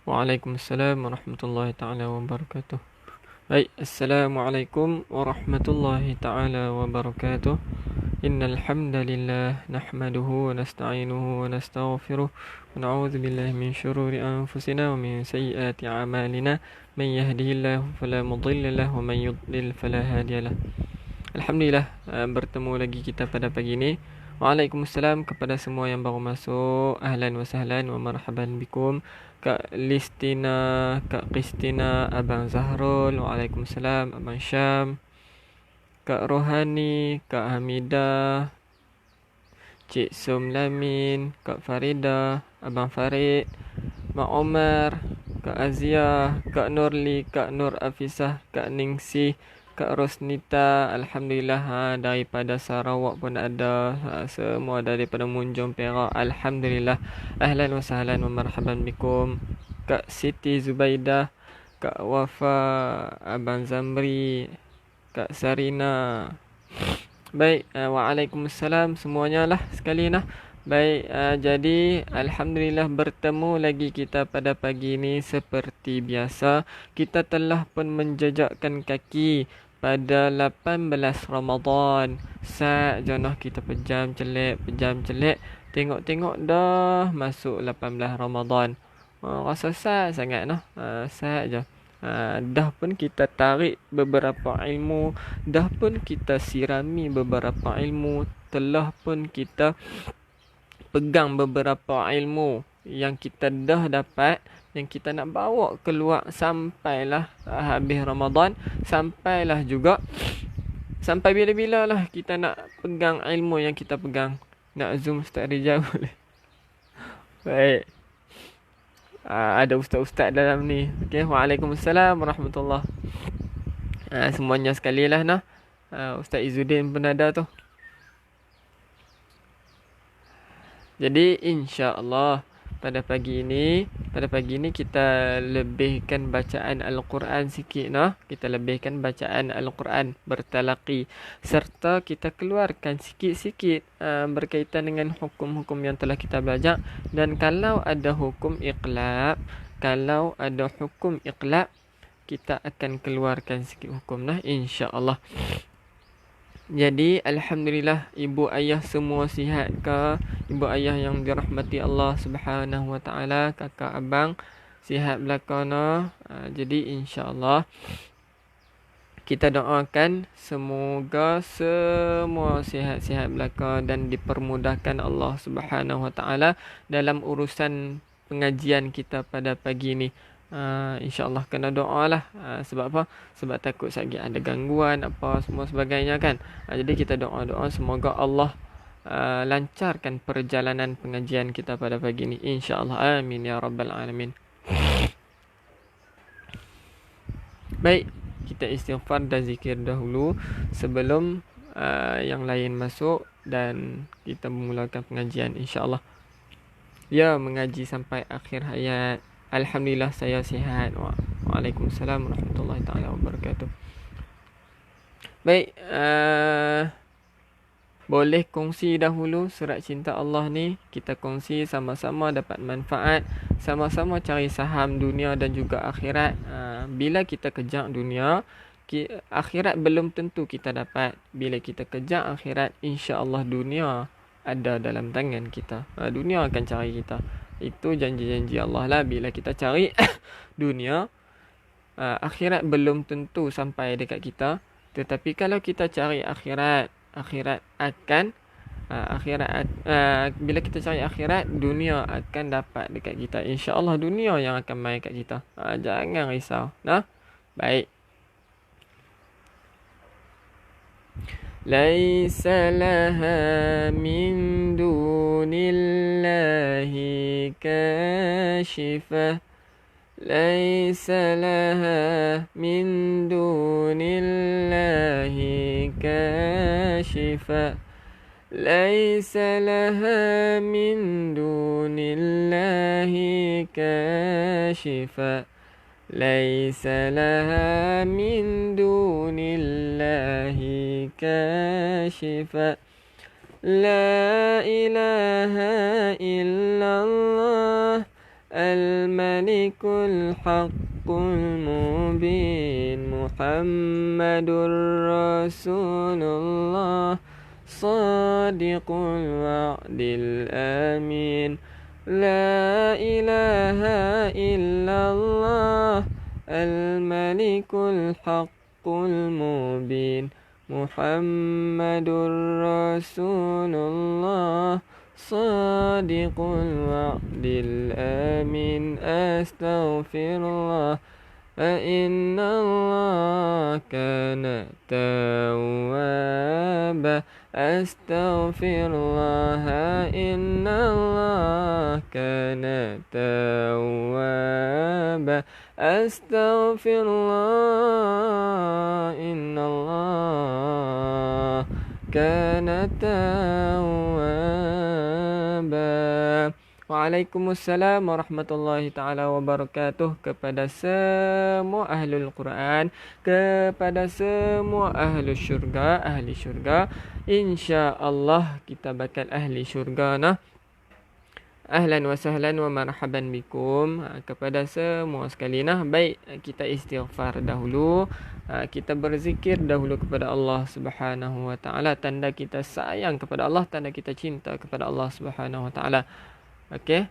Waalaikumsalam warahmatullahi taala wabarakatuh. Baik, assalamualaikum warahmatullahi taala wabarakatuh. Innal hamdalillah nahmaduhu wa nasta'inuhu wa nastaghfiruh wa na'udzu billahi min shururi anfusina wa min sayyiati a'malina. Man yahdihillahu fala mudilla lahu wa man yudlil fala hadiyalah. Alhamdulillah, bertemu lagi kita pada pagi ini. Waalaikumsalam kepada semua yang baru masuk. Ahlan wa sahlan wa marhaban bikum. Kak Listina, Kak Kristina, Abang Zahrul. Waalaikumsalam, Abang Syam, Kak Rohani, Kak Hamidah, Cik Sumlamin, Kak Farida, Abang Farid, Mak Omar, Kak Azia, Kak Nurli, Kak Nur Afisah, Kak Ningsih, Kak Rosnita. Alhamdulillah, daripada Sarawak pun ada, semua daripada Munjung Perak. Alhamdulillah. Ahlan wa sahlan wa marhaban bikum. Kak Siti Zubaidah, Kak Wafa, Abang Zamri, Kak Sarina. Baik, waalaikumsalam semuanya lah sekali nah. Baik, jadi Alhamdulillah bertemu lagi kita pada pagi ini. Seperti biasa, kita telah pun menjejakkan kaki pada 18 Ramadan. Janah kita pejam celek. Tengok-tengok dah masuk 18 Ramadan. Rasa sangat nah. Je. Dah pun kita tarik beberapa ilmu, dah pun kita sirami beberapa ilmu, telah pun kita pegang beberapa ilmu yang kita dah dapat, yang kita nak bawa keluar sampailah habis Ramadan, sampailah juga sampai bila-bila lah kita nak pegang ilmu yang kita pegang. Nak zoom Ustaz Rijal boleh? Baik. Ada ustaz-ustaz dalam ni. Okey, waalaikumsalam warahmatullahi. Semuanya sekali lah nah. Ustaz Izzuddin pun ada tu. Jadi insya-Allah pada pagi ini kita lebihkan bacaan Al-Quran sikit nah. Kita lebihkan bacaan Al-Quran bertalaqi, serta kita keluarkan sikit-sikit berkaitan dengan hukum-hukum yang telah kita belajar. Dan kalau ada hukum iqlab, kita akan keluarkan sikit hukum nah insya-Allah. Jadi Alhamdulillah, ibu ayah semua sihat ke? Ibu ayah yang dirahmati Allah Subhanahu wa taala, kakak abang sihat belakang. Jadi insya-Allah kita doakan semoga semua sihat-sihat belaka dan dipermudahkan Allah Subhanahu wa taala dalam urusan pengajian kita pada pagi ini. InsyaAllah kena doa lah. Sebab apa? Sebab takut lagi ada gangguan apa semua sebagainya kan. Jadi kita doa-doa semoga Allah lancarkan perjalanan pengajian kita pada pagi ini, InsyaAllah. Amin ya rabbal alamin. Baik, kita istighfar dan zikir dahulu sebelum yang lain masuk dan kita memulakan pengajian insyaAllah. Ya, mengaji sampai akhir hayat. Alhamdulillah saya sihat. Waalaikumsalam warahmatullahi taala wabarakatuh. Baik, boleh kongsi dahulu surat cinta Allah ni. Kita kongsi sama-sama dapat manfaat, sama-sama cari saham dunia dan juga akhirat. Bila kita kejar dunia, akhirat belum tentu kita dapat. Bila kita kejar akhirat, insya-Allah dunia ada dalam tangan kita. Dunia akan cari kita. Itu janji-janji Allah lah. Bila kita cari dunia, akhirat belum tentu sampai dekat kita. Tetapi kalau kita cari akhirat bila kita cari akhirat, dunia akan dapat dekat kita. InsyaAllah dunia yang akan main kat kita. Jangan risau. Nah, baik. ليس لها من دون الله كاشفة ليس لها من دون الله كاشفة ليس لها من دون الله كاشفة ليس لها من دون الله كاشفة لا إله إلا الله الملك الحق المبين محمد رسول الله صادق الوعد الأمين لا إله إلا الله الملك الحق المبين محمد رسول الله صادق الوعد الأمين أستغفر الله فإن الله كان توابا أستغفر الله إن الله كان توابا أستغفر الله إن الله كان توابا. Waalaikumsalam warahmatullahi ta'ala wabarakatuh. Kepada semua ahlul Quran, kepada semua ahli syurga, insya-Allah kita bakal ahli syurga nah. Ahlan wa sahlan wa marhaban bikum kepada semua sekali nah. Baik, kita istighfar dahulu. Kita berzikir dahulu kepada Allah Subhanahu wa taala, tanda kita sayang kepada Allah, tanda kita cinta kepada Allah Subhanahu wa taala. Okey.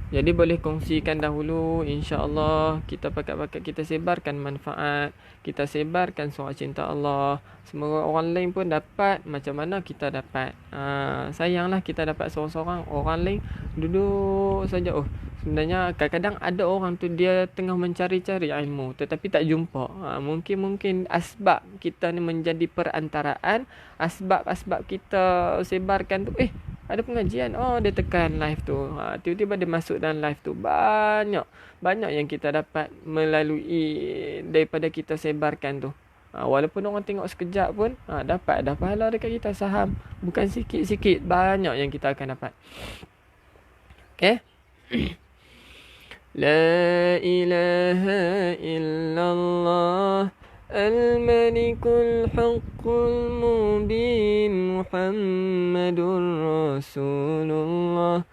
Jadi boleh kongsikan dahulu, insya-Allah kita pakat-pakat kita sebarkan manfaat, kita sebarkan surat cinta Allah. Semoga orang lain pun dapat macam mana kita dapat. Sayanglah kita dapat seorang-seorang, orang lain duduk saja. Sebenarnya kadang-kadang ada orang tu dia tengah mencari-cari ilmu tetapi tak jumpa. Mungkin asbab kita ni menjadi perantaraan, asbab kita sebarkan tu ada pengajian, dia tekan live tu, tiba-tiba dia masuk dalam live tu. Banyak yang kita dapat melalui daripada kita sebarkan tu. Walaupun orang tengok sekejap pun dapat dah pahala dekat kita. Saham bukan sikit-sikit, banyak yang kita akan dapat. Okay. La ilaha illallah الملك الحق المبين محمد رسول الله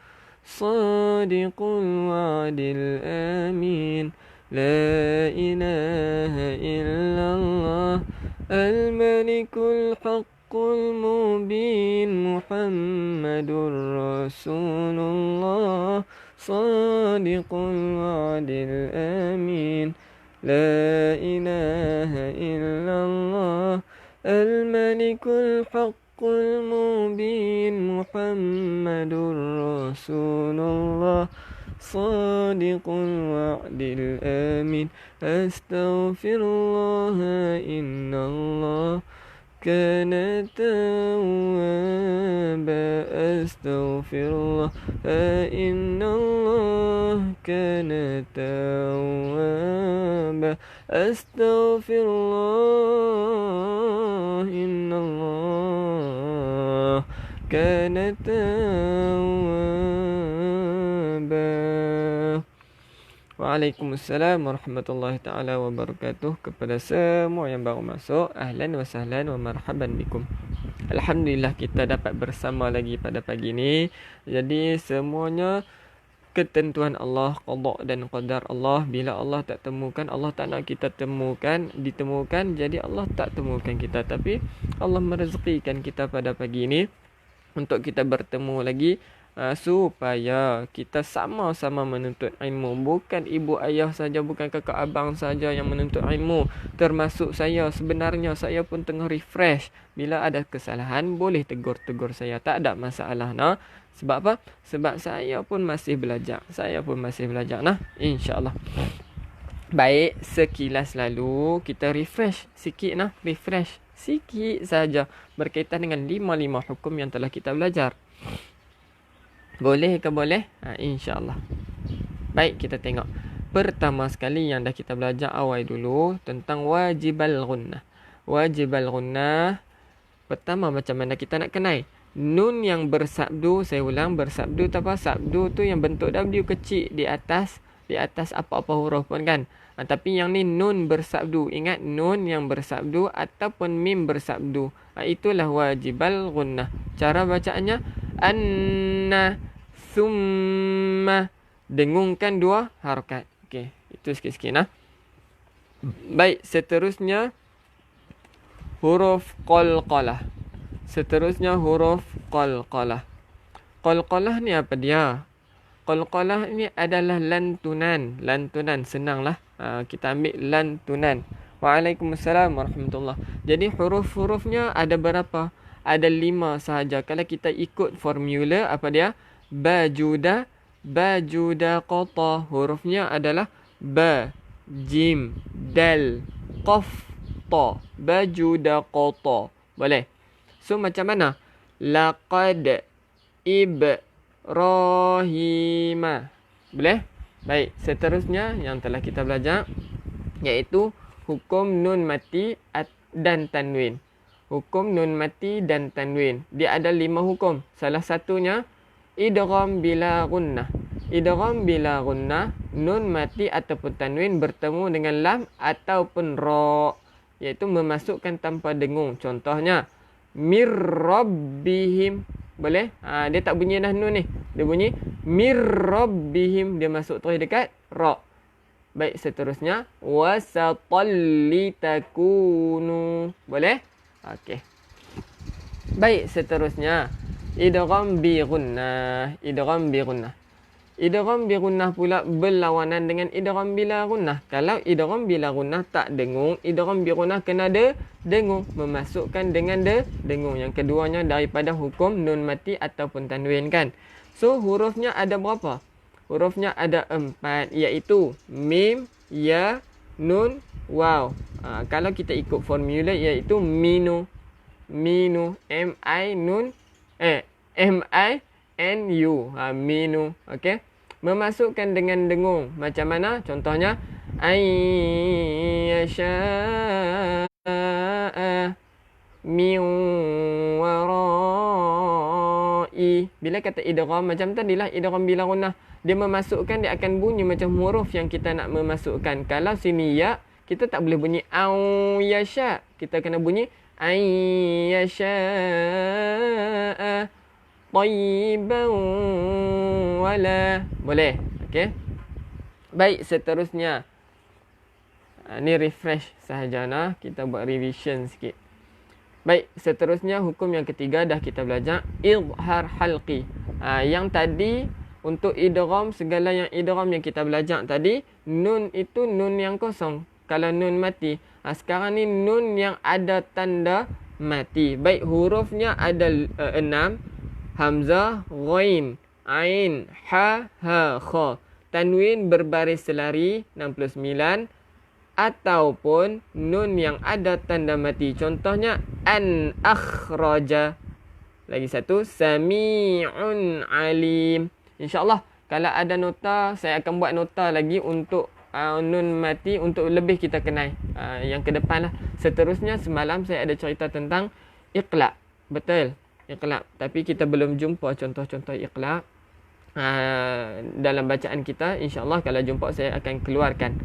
صادق الوعد الأمين لا إله إلا الله الملك الحق المبين محمد رسول الله صادق الوعد الأمين لا إله إلا الله الملك الحق المبين محمد رسول الله صادق الوعد الأمين أستغفر الله إن الله كان توابا أستغفر الله إن الله كان توابا أستغفر الله إن الله كان توابا. Waalaikumsalam warahmatullahi ta'ala wabarakatuh. Kepada semua yang baru masuk, ahlan wa sahlan wa marhaban bikum. Alhamdulillah kita dapat bersama lagi pada pagi ni. Jadi semuanya ketentuan Allah, qada dan qadar Allah. Bila Allah tak temukan, Allah tak nak kita ditemukan, jadi Allah tak temukan kita. Tapi Allah merezekikan kita pada pagi ni untuk kita bertemu lagi, supaya kita sama-sama menuntut ilmu. Bukan ibu ayah saja, bukan kakak abang saja yang menuntut ilmu, termasuk saya. Sebenarnya saya pun tengah refresh. Bila ada kesalahan boleh tegur saya, tak ada masalah nah. Sebab apa? Sebab saya pun masih belajar. Nah, insya-Allah. Baik, sekilas lalu kita refresh sikit saja berkaitan dengan 5 hukum yang telah kita belajar. Boleh ke boleh? InsyaAllah. Baik, kita tengok. Pertama sekali yang dah kita belajar awal dulu tentang wajibal gunnah. Wajibal gunnah. Pertama macam mana kita nak kenal? Nun yang bersabdu, saya ulang, bersabdu tu apa? Sabdu tu yang bentuk W kecil di atas apa-apa huruf pun kan. Tapi yang ni nun bersabdu. Ingat, nun yang bersabdu ataupun mim bersabdu. Itulah wajibal gunnah. Cara bacaannya anna summa, dengungkan 2 harakat. Okey, itu sikit-sikit nah. Baik, seterusnya huruf qalqalah. Huruf qalqalah. Qalqalah ni apa dia? Qalqalah ni adalah lantunan. Lantunan, senanglah. Kita ambil lantunan. Waalaikumsalam warahmatullahi. Jadi huruf-hurufnya ada berapa? Ada 5 sahaja. Kalau kita ikut formula, apa dia? Bajuda, bajuda qata. Hurufnya adalah ba, jim, dal, qaf, ta. Bajuda qata. Boleh? So macam mana? Laqad Ibrahima. Boleh? Baik, seterusnya yang telah kita belajar iaitu hukum nun mati dan tanwin. Hukum nun mati dan tanwin. Dia ada 5 hukum. Salah satunya idgham bila gunnah. Idgham bila gunnah, nun mati ataupun tanwin bertemu dengan lam ataupun ra, iaitu memasukkan tanpa dengung. Contohnya mir rabbihim. Boleh? Dia tak bunyi dah nun ni. Dia bunyi mir rabbihim. Dia masuk terus dekat ra. Baik, seterusnya wasatal litakunu. Boleh? Okey. Baik, seterusnya idgham bi gunnah. Idgham bi gunnah. Idgham bi gunnah pula berlawanan dengan idgham bila gunnah. Kalau idgham bila gunnah tak dengung, idgham bi gunnah kena dengung, memasukkan dengan dengung. Yang keduanya daripada hukum nun mati ataupun tanwin kan. So hurufnya ada berapa? Hurufnya ada 4, iaitu mim, ya, nun, waw. Kalau kita ikut formula iaitu minu. Minu, M-I-N-U. Minu. Okey. Memasukkan dengan dengung. Macam mana? Contohnya ayyasha'a min warai. Bila kata idgham macam tadilah idgham bila gunnah. Dia memasukkan, dia akan bunyi macam huruf yang kita nak memasukkan. Kalau sini ya, kita tak boleh bunyi au yasha. Kita kena bunyi ayyasha'a tayyiban wala. Boleh? Okey. Baik, seterusnya. Ni refresh sahaja nah. Kita buat revision sikit. Baik, seterusnya hukum yang ketiga dah kita belajar. Izhar halqi. Yang tadi untuk idgham, segala yang idgham yang kita belajar tadi, nun itu nun yang kosong. Kalau nun mati. Sekarang ni nun yang ada tanda mati. Baik, hurufnya ada 6. Hamzah, ghain, ain, ha, ha, kha. Tanwin berbaris selari 69. Ataupun nun yang ada tanda mati. Contohnya an akhraja. Lagi satu, sami'un alim. InsyaAllah kalau ada nota, saya akan buat nota lagi untuk nun mati untuk lebih kita kenal yang ke depan lah. Seterusnya semalam saya ada cerita tentang iqlab. Betul, iqlab. Tapi kita belum jumpa contoh-contoh iqlab dalam bacaan kita. InsyaAllah kalau jumpa saya akan keluarkan.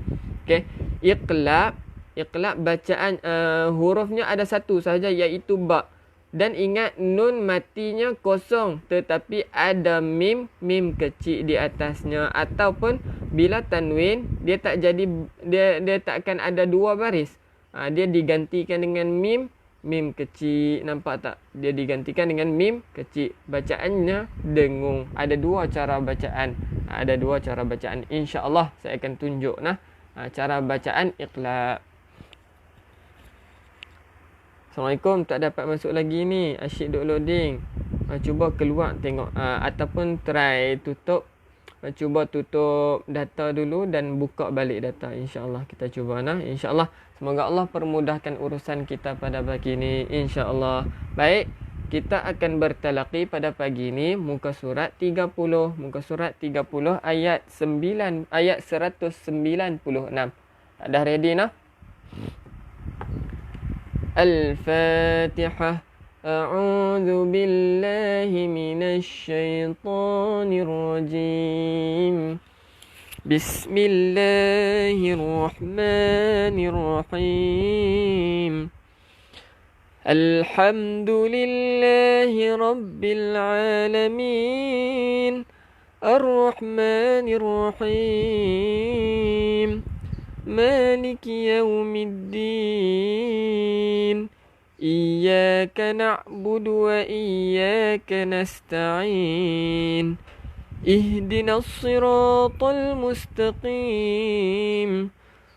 Okey, iqlab. Iqlab bacaan hurufnya ada satu sahaja iaitu ba. Dan ingat nun matinya kosong tetapi ada mim kecil di atasnya, ataupun bila tanwin dia tak jadi, dia tak akan ada 2 baris. Dia digantikan dengan mim kecil, nampak tak? Dia digantikan dengan mim kecil. Bacaannya dengung. Ada 2 cara bacaan. Insya-Allah saya akan tunjuk cara bacaan iqlab. Assalamualaikum, tak dapat masuk lagi ni. Asyik duk loading. Cuba keluar tengok. Ataupun try tutup. Cuba tutup data dulu dan buka balik data. InsyaAllah kita cuba nah. InsyaAllah. Semoga Allah permudahkan urusan kita pada pagi ni. InsyaAllah. Baik. Kita akan bertalaqi pada pagi ni. Muka surat 30. Muka surat 30 ayat 9. Ayat 196. Dah ready nah? Al-Fatihah. A'udzu billahi minasy syaithanir rajim. Bismillahirrahmanirrahim. Alhamdulillahi Rabbil Alamin Ar-Rahmanir Rahim Maliki Yawmiddin Iyyaka na'budu wa iyyaka nasta'in Ihdinas siratal mustaqim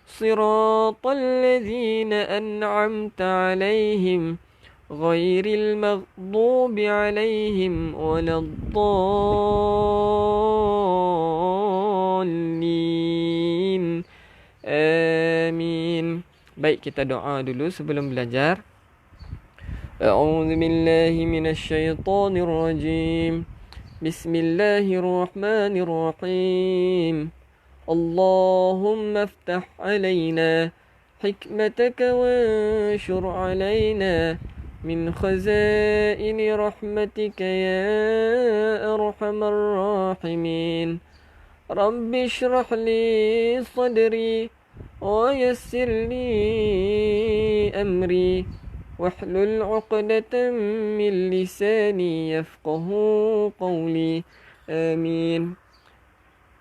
Siratal ladzina an'amta alaihim Ghairil maghdubi alaihim waladdallin Amin. Baik, kita doa dulu sebelum belajar. A'udzu billahi minasyaitonir rajim. Bismillahirrahmanirrahim. Allahumma iftah alaina hikmataka wanshur alaina min khazaini rahmatika ya arhamar rahimin. Rabbi shrah li sadri wa yassir li amri wahlul 'uqdatam min lisani yafqahu qawli. Amin.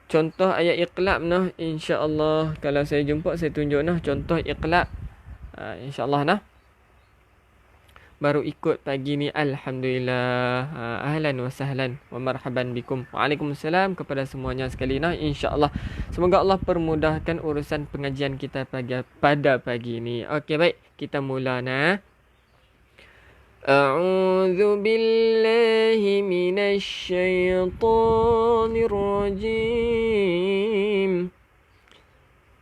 Contoh ayat iqlab nah, insya-Allah kalau saya jumpa saya tunjuk nah contoh iqlab. Insya-Allah nah. Baru ikut pagi ni, alhamdulillah. Ahlan wa sahlan wa marhaban bikum. Waalaikumsalam kepada semuanya sekali nah, insya-Allah. Semoga Allah permudahkan urusan pengajian kita pada pagi ini. Okey, baik, kita mula nah. A'udzu billahi minasy syaithanir rajim.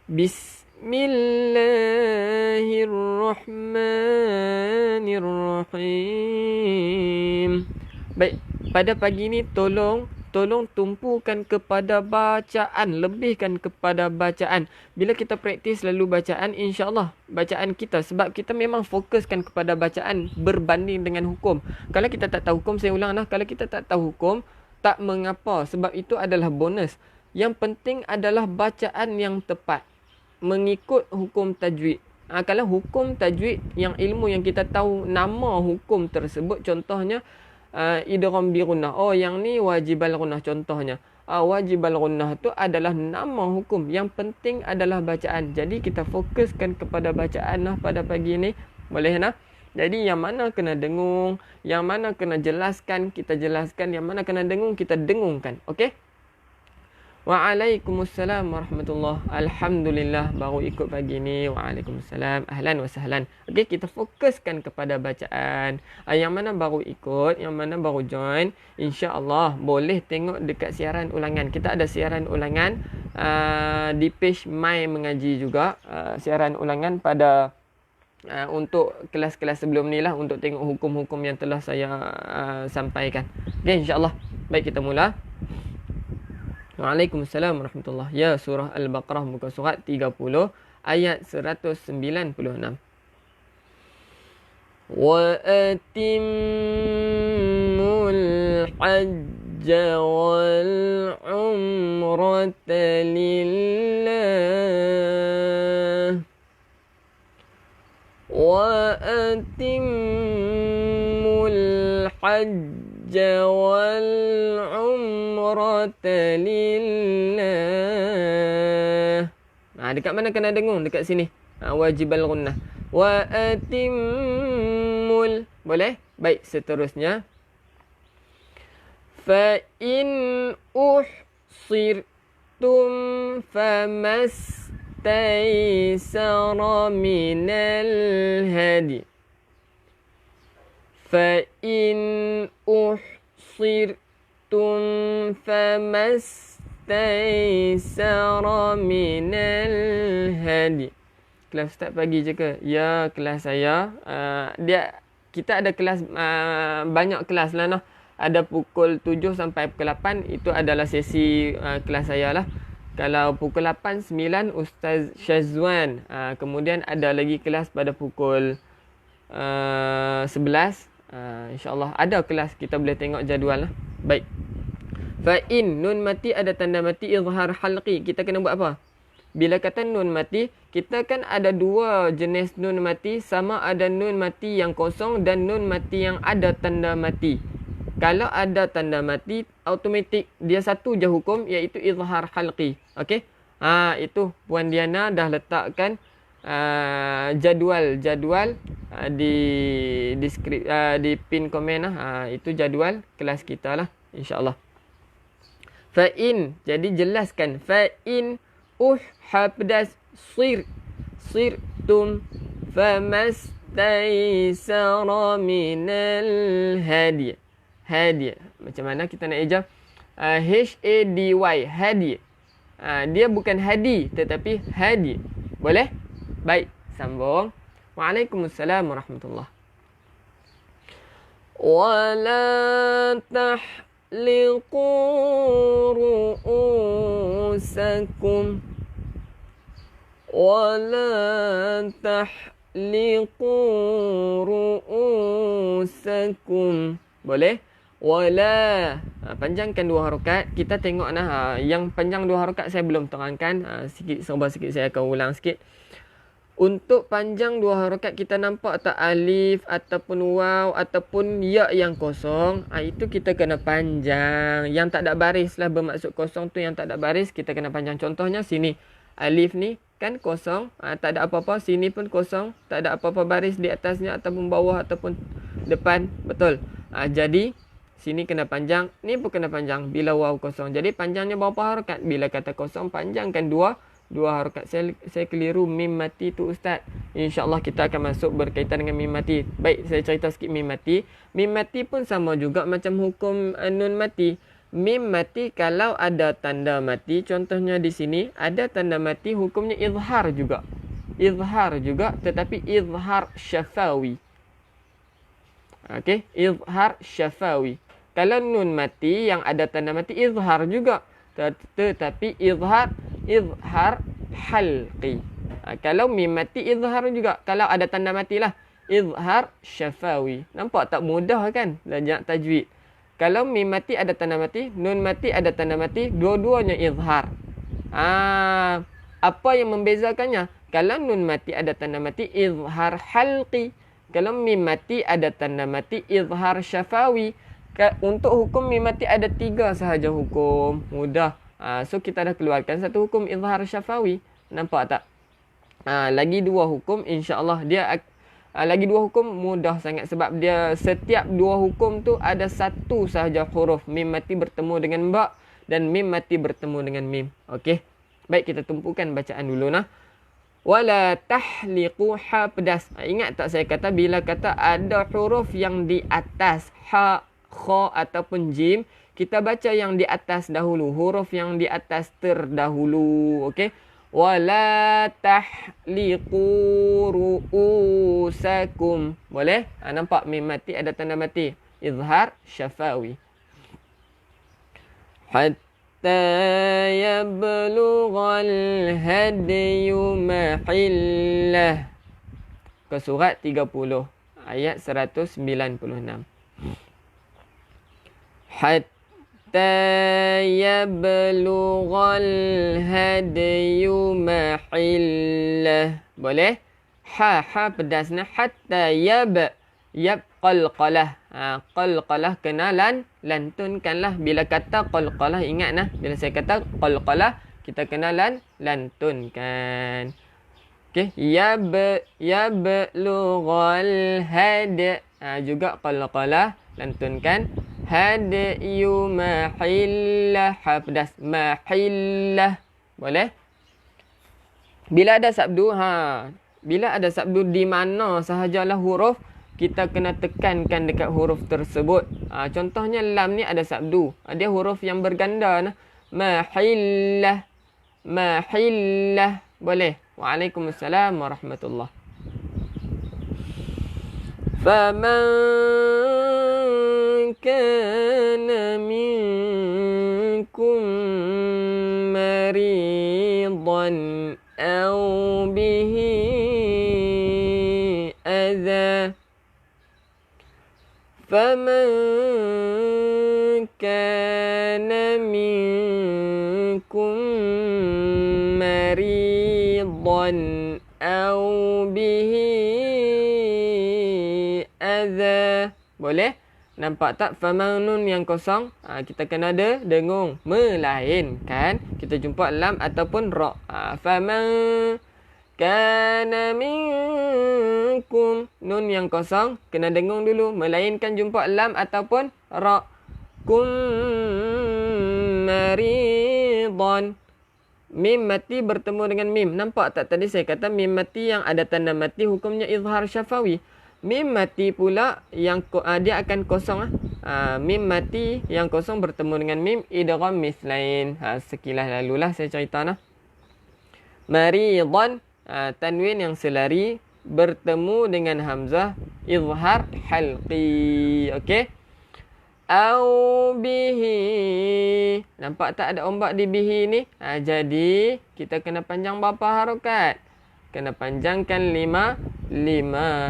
Bismillahirrahmanirrahim. Baik, pada pagi ni tolong tumpukan kepada bacaan, lebihkan kepada bacaan. Bila kita praktis selalu bacaan, insya-Allah bacaan kita, sebab kita memang fokuskan kepada bacaan berbanding dengan hukum. Kalau kita tak tahu hukum, saya ulang nah, kalau kita tak tahu hukum, tak mengapa, sebab itu adalah bonus. Yang penting adalah bacaan yang tepat mengikut hukum tajwid. Kalau hukum tajwid yang ilmu yang kita tahu nama hukum tersebut, contohnya idgham bi gunnah. Oh, yang ni wajibal gunnah contohnya. Wajibal gunnah tu adalah nama hukum. Yang penting adalah bacaan. Jadi kita fokuskan kepada bacaan nah pada pagi ni. Boleh nah? Jadi yang mana kena dengung, yang mana kena jelaskan, kita jelaskan, yang mana kena dengung, kita dengungkan. Okey? Waalaikumsalam warahmatullahi. Alhamdulillah baru ikut pagi ni. Waalaikumsalam. Ahlan wa sahlan. Okey, kita fokuskan kepada bacaan. Yang mana baru ikut, yang mana baru join, insya-Allah boleh tengok dekat siaran ulangan. Kita ada siaran ulangan di page My Mengaji juga. Siaran ulangan pada untuk kelas-kelas sebelum ni lah, untuk tengok hukum-hukum yang telah saya sampaikan. Okey, insya-Allah. Baik, kita mula. Waalaikumsalam warahmatullahi. Ya, surah Al-Baqarah muka surat 30 ayat 196. Wa atimmul hajja wal umrata lillah. Wa atimmul hajja wal umrata lillah. Dekat mana kena dengung? Dekat sini. Wajibal gunnah. Wa atimmul. Boleh? Baik, seterusnya. Fa in uhsirtum famastaysara minal hadi. Fa in uhsirtum famastaysara minal hadi. Kelas Ustaz pagi je ke? Ya, kelas saya. Kita ada kelas, banyak kelas lah noh. Ada pukul 7 sampai pukul 8, itu adalah sesi kelas saya lah. Kalau pukul 8, 9 Ustaz Syazwan. Kemudian ada lagi kelas pada pukul 11. InsyaAllah ada kelas, kita boleh tengok jadual lah. Baik. Fa in, nun mati ada tanda mati, izhar halqi. Kita kena buat apa? bila kata nun mati, kita kan ada dua jenis nun mati. Sama ada nun mati yang kosong dan nun mati yang ada tanda mati. Kalau ada tanda mati, automatik dia satu je hukum, iaitu izhar halqi. Okey? Itu Puan Diana dah letakkan jadual di pin komen lah. Itu jadual kelas kita lah, insya-Allah. Fa in, jadi jelaskan. Fa in habdas sirtum famastaysara minal hadi. Hadi. Macam mana kita nak ejah? Hady, hadi. Dia bukan hadi tetapi hadi. Boleh? Baik, sambung. Waalaikumsalam warahmatullahi. Wala tahliqu ru'usakum. Wala tahliqu ru'usakum. Boleh? Wala. Panjangkan 2 harakat. Kita tengok yang panjang 2 harakat saya belum terangkan. Sabar sikit, saya akan ulang sikit. Untuk panjang 2 harakat kita nampak tak alif ataupun waw ataupun ya yang kosong. Itu kita kena panjang. Yang tak ada baris lah, bermaksud kosong tu yang tak ada baris, kita kena panjang. Contohnya sini. Alif ni kan kosong. Tak ada apa-apa. Sini pun kosong. Tak ada apa-apa baris di atasnya ataupun bawah ataupun depan. Betul. Jadi sini kena panjang, ni pun kena panjang bila waw kosong. Jadi panjangnya berapa harakat? Bila kata kosong, panjangkan 2 harakat. Saya keliru mim mati tu ustaz. InsyaAllah kita akan masuk berkaitan dengan mim mati. Baik, saya cerita sikit mim mati. Mim mati pun sama juga macam hukum nun mati. Mim mati kalau ada tanda mati, contohnya di sini ada tanda mati, hukumnya izhar juga. Izhar juga, tetapi izhar syafawi. Okey, izhar syafawi. Kalau nun mati yang ada tanda mati, izhar juga, tetapi izhar halqi. Kalau mim mati, izhar juga. Kalau ada tanda mati lah, izhar syafawi. Nampak tak mudah kan belajar tajwid? Kalau mim mati ada tanda mati, nun mati ada tanda mati, dua-duanya izhar. Apa yang membezakannya? Kalau nun mati ada tanda mati, izhar halqi. Kalau mim mati ada tanda mati, izhar syafawi. Untuk hukum mim mati ada 3 sahaja hukum. Mudah. So kita dah keluarkan satu hukum izhar syafawi. Nampak tak? Lagi 2 hukum, insya-Allah dia lagi 2 hukum mudah sangat, sebab dia setiap 2 hukum tu ada satu sahaja huruf. Mim mati bertemu dengan ba dan mim mati bertemu dengan mim. Okey. Baik, kita tumpukan bacaan dulu nah. Wala tahliqu habdas. Ingat tak saya kata bila kata ada huruf yang di atas ha, kha ataupun jim, kita baca yang di atas dahulu, huruf yang di atas terdahulu. Okey. Wala tahliqu ru'usakum. Boleh? Nampak mim mati ada tanda mati. Izhar syafawi. Yablughal hadiyu mahillah. Ke surat 30 ayat 196. Hatta yablughal hadiyu mahillah. Boleh? Ha pedasnya hatta yab qalqalah. Qalqalah kena lantunkanlah. Bila kata qalqalah, ingat nah, bila saya kata qalqalah, kita kena lantunkan. Okey, yablughal had. Juga qalqalah, lantunkan. Hadiyu mahillah, hafdas mahillah. Boleh? Bila ada sabdu, bila ada sabdu di mana sahajalah huruf, kita kena tekankan dekat huruf tersebut. Contohnya lam ni ada sabdu. Dia huruf yang berganda. Mahillah. Mahillah. Boleh. Waalaikumsalam warahmatullahi. Faman kana minkum maridan aw bihi adha. فمن كان منكم مريضا أو به أذى. Boleh? Nampak tak? Faman nun yang kosong, kita kena ada dengung. Melainkan kita jumpa lam ataupun ra. Faman kana minkum, nun yang kosong kena dengung dulu. Melainkan jumpa lam ataupun ra. Kum maridan. Mim mati bertemu dengan mim. Nampak tak tadi saya kata mim mati yang ada tanda mati hukumnya izhar syafawi. Mim mati pula yang dia akan kosong. Mim mati yang kosong bertemu dengan mim idgham mislain. Sekilas lalulah saya cerita nah. Maridan, tanwin yang selari bertemu dengan hamzah izhar halqi. Okey. Au bihi. Nampak tak ada ombak di bihi ni? Jadi kita kena panjang berapa harokat? Kena panjangkan 5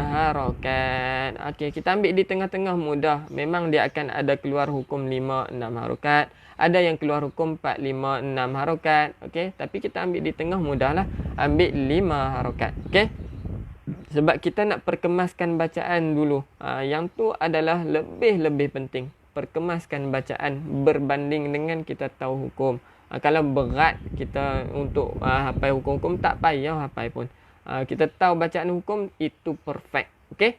harokat. Okey, kita ambil di tengah-tengah mudah. Memang dia akan ada keluar hukum 5, 6 harokat. Ada yang keluar hukum 4, 5, 6 harokat. Okey, tapi kita ambil di tengah mudah lah. Ambil 5 harokat. Okey. Sebab kita nak perkemaskan bacaan dulu. Yang tu adalah lebih penting. Perkemaskan bacaan berbanding dengan kita tahu hukum. Kalau berat kita untuk hafal hukum-hukum, tak payah hafal pun. Kita tahu bacaan hukum, itu perfect. Okey?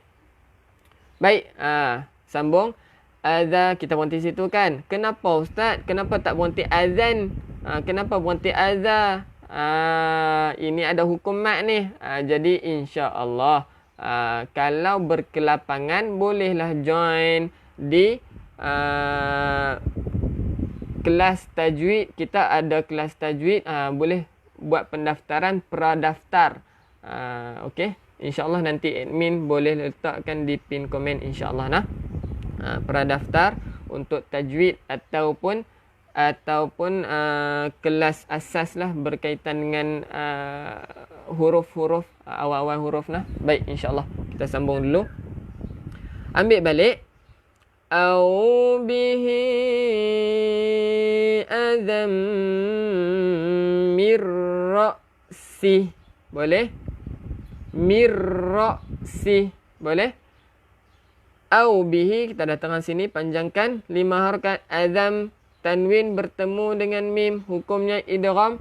Baik, sambung. Azan, kita berhenti situ kan. Kenapa Ustaz? Kenapa tak berhenti azan? Kenapa berhenti azan? Ini ada hukum mat ni. Jadi insya-Allah kalau berkelapangan bolehlah join di kelas tajwid. Kita ada kelas tajwid, boleh buat pendaftaran pradaftar. Okey, insya-Allah nanti admin boleh letakkan di pin komen insya-Allah nah. Pradaftar untuk tajwid ataupun kelas asas lah berkaitan dengan huruf-huruf, awal-awal huruf lah. Baik, insya-Allah kita sambung dulu. Ambil balik. Au bihi azam mirra'si. Boleh? Mirra'si. Boleh? Au bihi, kita datang sini panjangkan 5 harakat. Azam, tanwin bertemu dengan mim, hukumnya idgham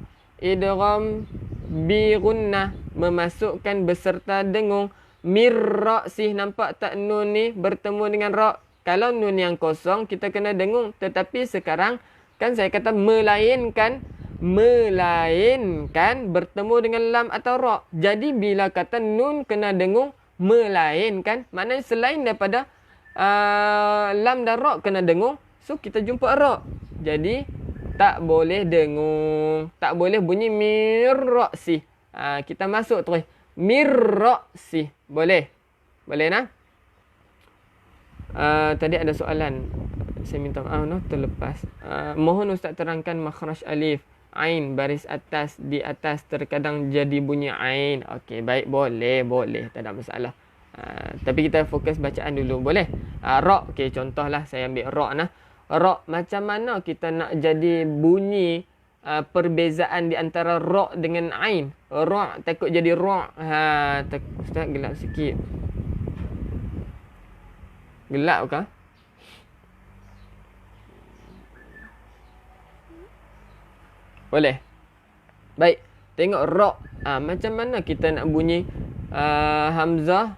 bi gunnah, memasukkan beserta dengung. Mirra'si, nampak tak nun ni bertemu dengan ra'? Kalau nun yang kosong kita kena dengung, tetapi sekarang kan saya kata melainkan bertemu dengan lam atau ra'. Jadi bila kata nun kena dengung melainkan, maknanya selain daripada lam dan ra' kena dengung, so kita jumpa ra'. Jadi tak boleh dengung, tak boleh bunyi mirra'si. Kita masuk terus mirra'si. Boleh? Boleh nah? Tadi ada soalan, saya minta maaf terlepas. Mohon Ustaz terangkan makhraj alif ain baris atas, di atas terkadang jadi bunyi ain. Okey, baik, boleh, tak ada masalah. Tapi kita fokus bacaan dulu, boleh? Ra', okey, contohlah saya ambil ra' nah. Ra', macam mana kita nak jadi bunyi perbezaan di antara ra' dengan ain? Ra' takut jadi ra'. Ustaz gelap sikit. Gelap ke? Boleh. Baik, tengok ra'. Macam mana kita nak bunyi hamzah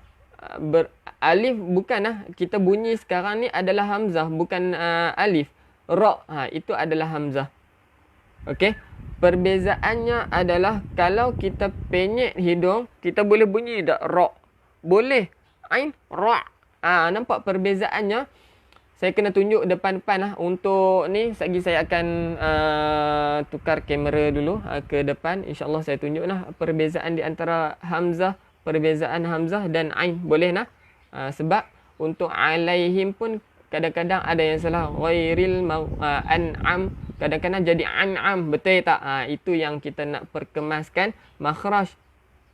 alif, bukan kita bunyi sekarang ni adalah hamzah, bukan alif. Ra', itu adalah hamzah. Okey. Perbezaannya adalah kalau kita penyek hidung, kita boleh bunyi tak ra'? Boleh. Ain, ra'. Nampak perbezaannya? Saya kena tunjuk depan-depan lah. Untuk ni, sekejap saya akan tukar kamera dulu ke depan. InsyaAllah saya tunjuk lah perbezaan di antara hamzah, perbezaan hamzah dan ain. Boleh nah? Sebab untuk alaihim pun kadang-kadang ada yang salah. Ghairil an'am, kadang-kadang jadi an'am. Betul tak? Itu yang kita nak perkemaskan. Makhraj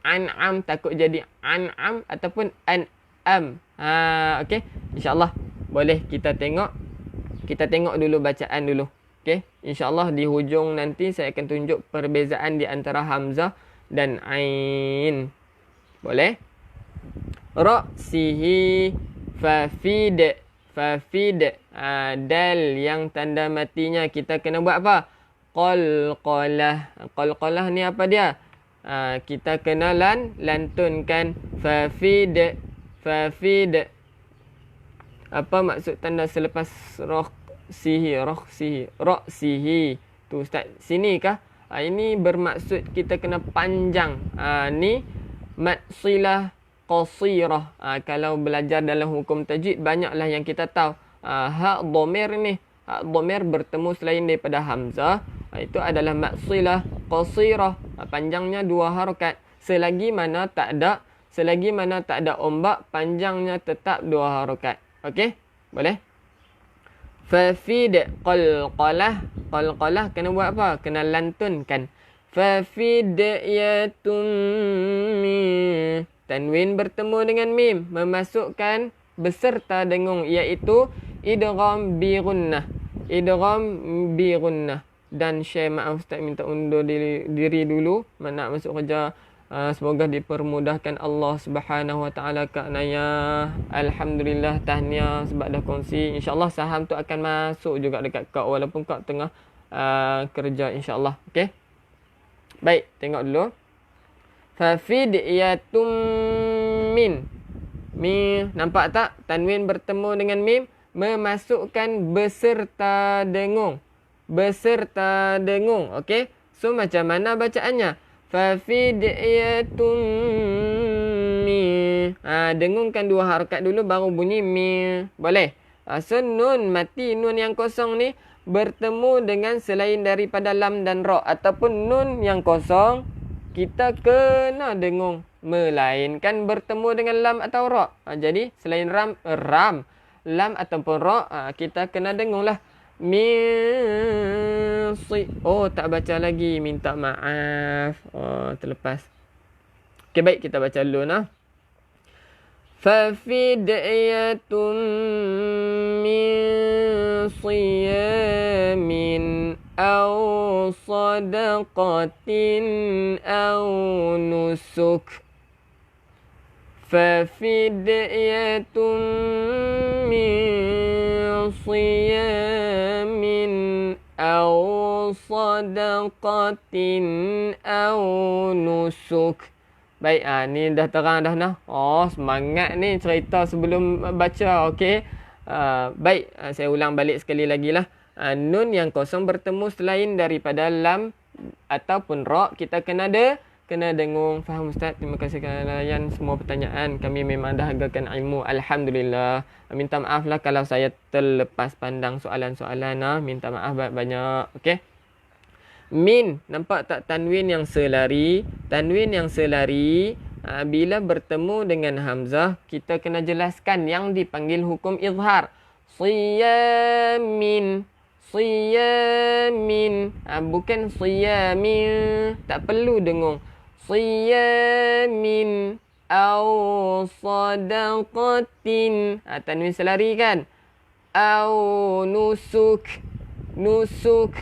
an'am takut jadi an'am ataupun an'am. Okey, insyaAllah boleh kita tengok dulu bacaan dulu. Okey, insyaAllah di hujung nanti saya akan tunjuk perbezaan di antara hamzah dan ain. Boleh? Ra'sihi fafid. Fafid. Dal yang tanda matinya kita kena buat apa? Qalqalah. Qalqalah ni apa dia? Kita kena lantunkan fafid. Fafid. Apa maksud tanda selepas ra'sihi? Ra'sihi. Tu Ustaz sini kah? Ini bermaksud kita kena panjang. Ni matsilah qasirah. Kalau belajar dalam hukum tajwid banyaklah yang kita tahu. Hak dhamir ni. Hak dhamir bertemu selain daripada hamzah. Itu adalah matsilah qasirah. Panjangnya 2 harakat. Selagi mana tak ada ombak, panjangnya tetap 2 harakat. Okey? Boleh? Fafid qalqalah. Qalqalah kena buat apa? Kena lantunkan. Fafidyatun mim. Tanwin bertemu dengan mim. Memasukkan beserta dengung. Iaitu idgham bi gunnah. Idgham bi gunnah. Dan share, maaf Ustaz minta undur diri dulu. Nak masuk kerja. Semoga dipermudahkan Allah Subhanahu Wa Taala Kak Naya. Alhamdulillah, tahniah sebab dah kongsi. InsyaAllah saham tu akan masuk juga dekat Kak walaupun Kak tengah kerja insyaAllah. Okey. Baik, tengok dulu. Fafidyatun min. Mim, nampak tak? Tanwin bertemu dengan mim. Memasukkan beserta dengung. Beserta dengung. Okey. So macam mana bacaannya? Fafidyatun min. Dengungkan 2 harakat dulu baru bunyi mi. Boleh? So nun mati, nun yang kosong ni bertemu dengan selain daripada lam dan ra ataupun nun yang kosong kita kena dengung melainkan bertemu dengan lam atau ra. Jadi selain lam ataupun ra kita kena dengunglah. Tak baca lagi, minta maaf. Terlepas. Okey, baik, kita baca dulu nah. Fafidyatun min siyamin aw sadaqatin aw nusuk. Fafidyatun min siyamin aw sadaqatin aw nusuk. Baik, ni dah terang dah nah. Semangat ni cerita sebelum baca. Okey. Baik, saya ulang balik sekali lagi lah. Nun yang kosong bertemu selain daripada lam ataupun ra kita kena dengung. Faham Ustaz? Terima kasih kerana layan semua pertanyaan. Kami memang dah hargakan ilmu. Alhamdulillah. Minta maaf lah kalau saya terlepas pandang soalan-soalan. Minta maaf banyak-banyak. Okey. Min, nampak tak tanwin yang selari? Tanwin yang selari bila bertemu dengan hamzah kita kena jelaskan yang dipanggil hukum izhar. Siyamin. Siyamin. Bukan siyamin. Tak perlu dengung. Siyamin aw sadaqatin. Tanwin selari kan? Aw nusuk. Nusuk.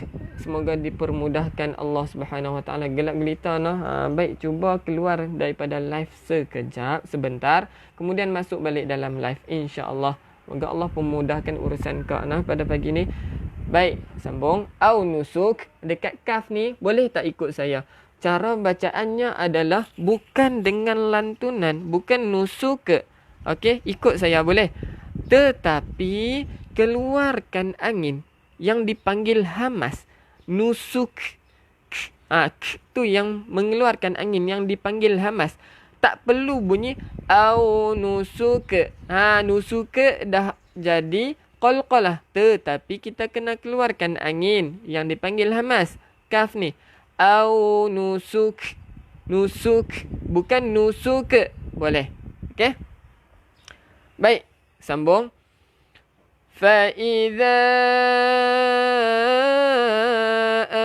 Semoga dipermudahkan Allah Subhanahu Wa Taala. Gelap gelita nah. Baik, cuba keluar daripada live sekejap, sebentar, kemudian masuk balik dalam live insya-Allah. Semoga Allah memudahkan urusan kau nah pada pagi ni. Baik, sambung. Au nusuk, dekat kaf ni boleh tak ikut saya? Cara bacaannya adalah bukan dengan lantunan, bukan nusuk. Okey, ikut saya boleh. Tetapi keluarkan angin yang dipanggil hamas. Nusuk. Tu yang mengeluarkan angin yang dipanggil hamas. Tak perlu bunyi au nusuk. Nusuk dah jadi qalqalah. Tetapi kita kena keluarkan angin yang dipanggil hamas. Kaf ni. Au nusuk. Nusuk. Bukan nusuk. Boleh. Okey? Baik. Sambung. فَإِذَا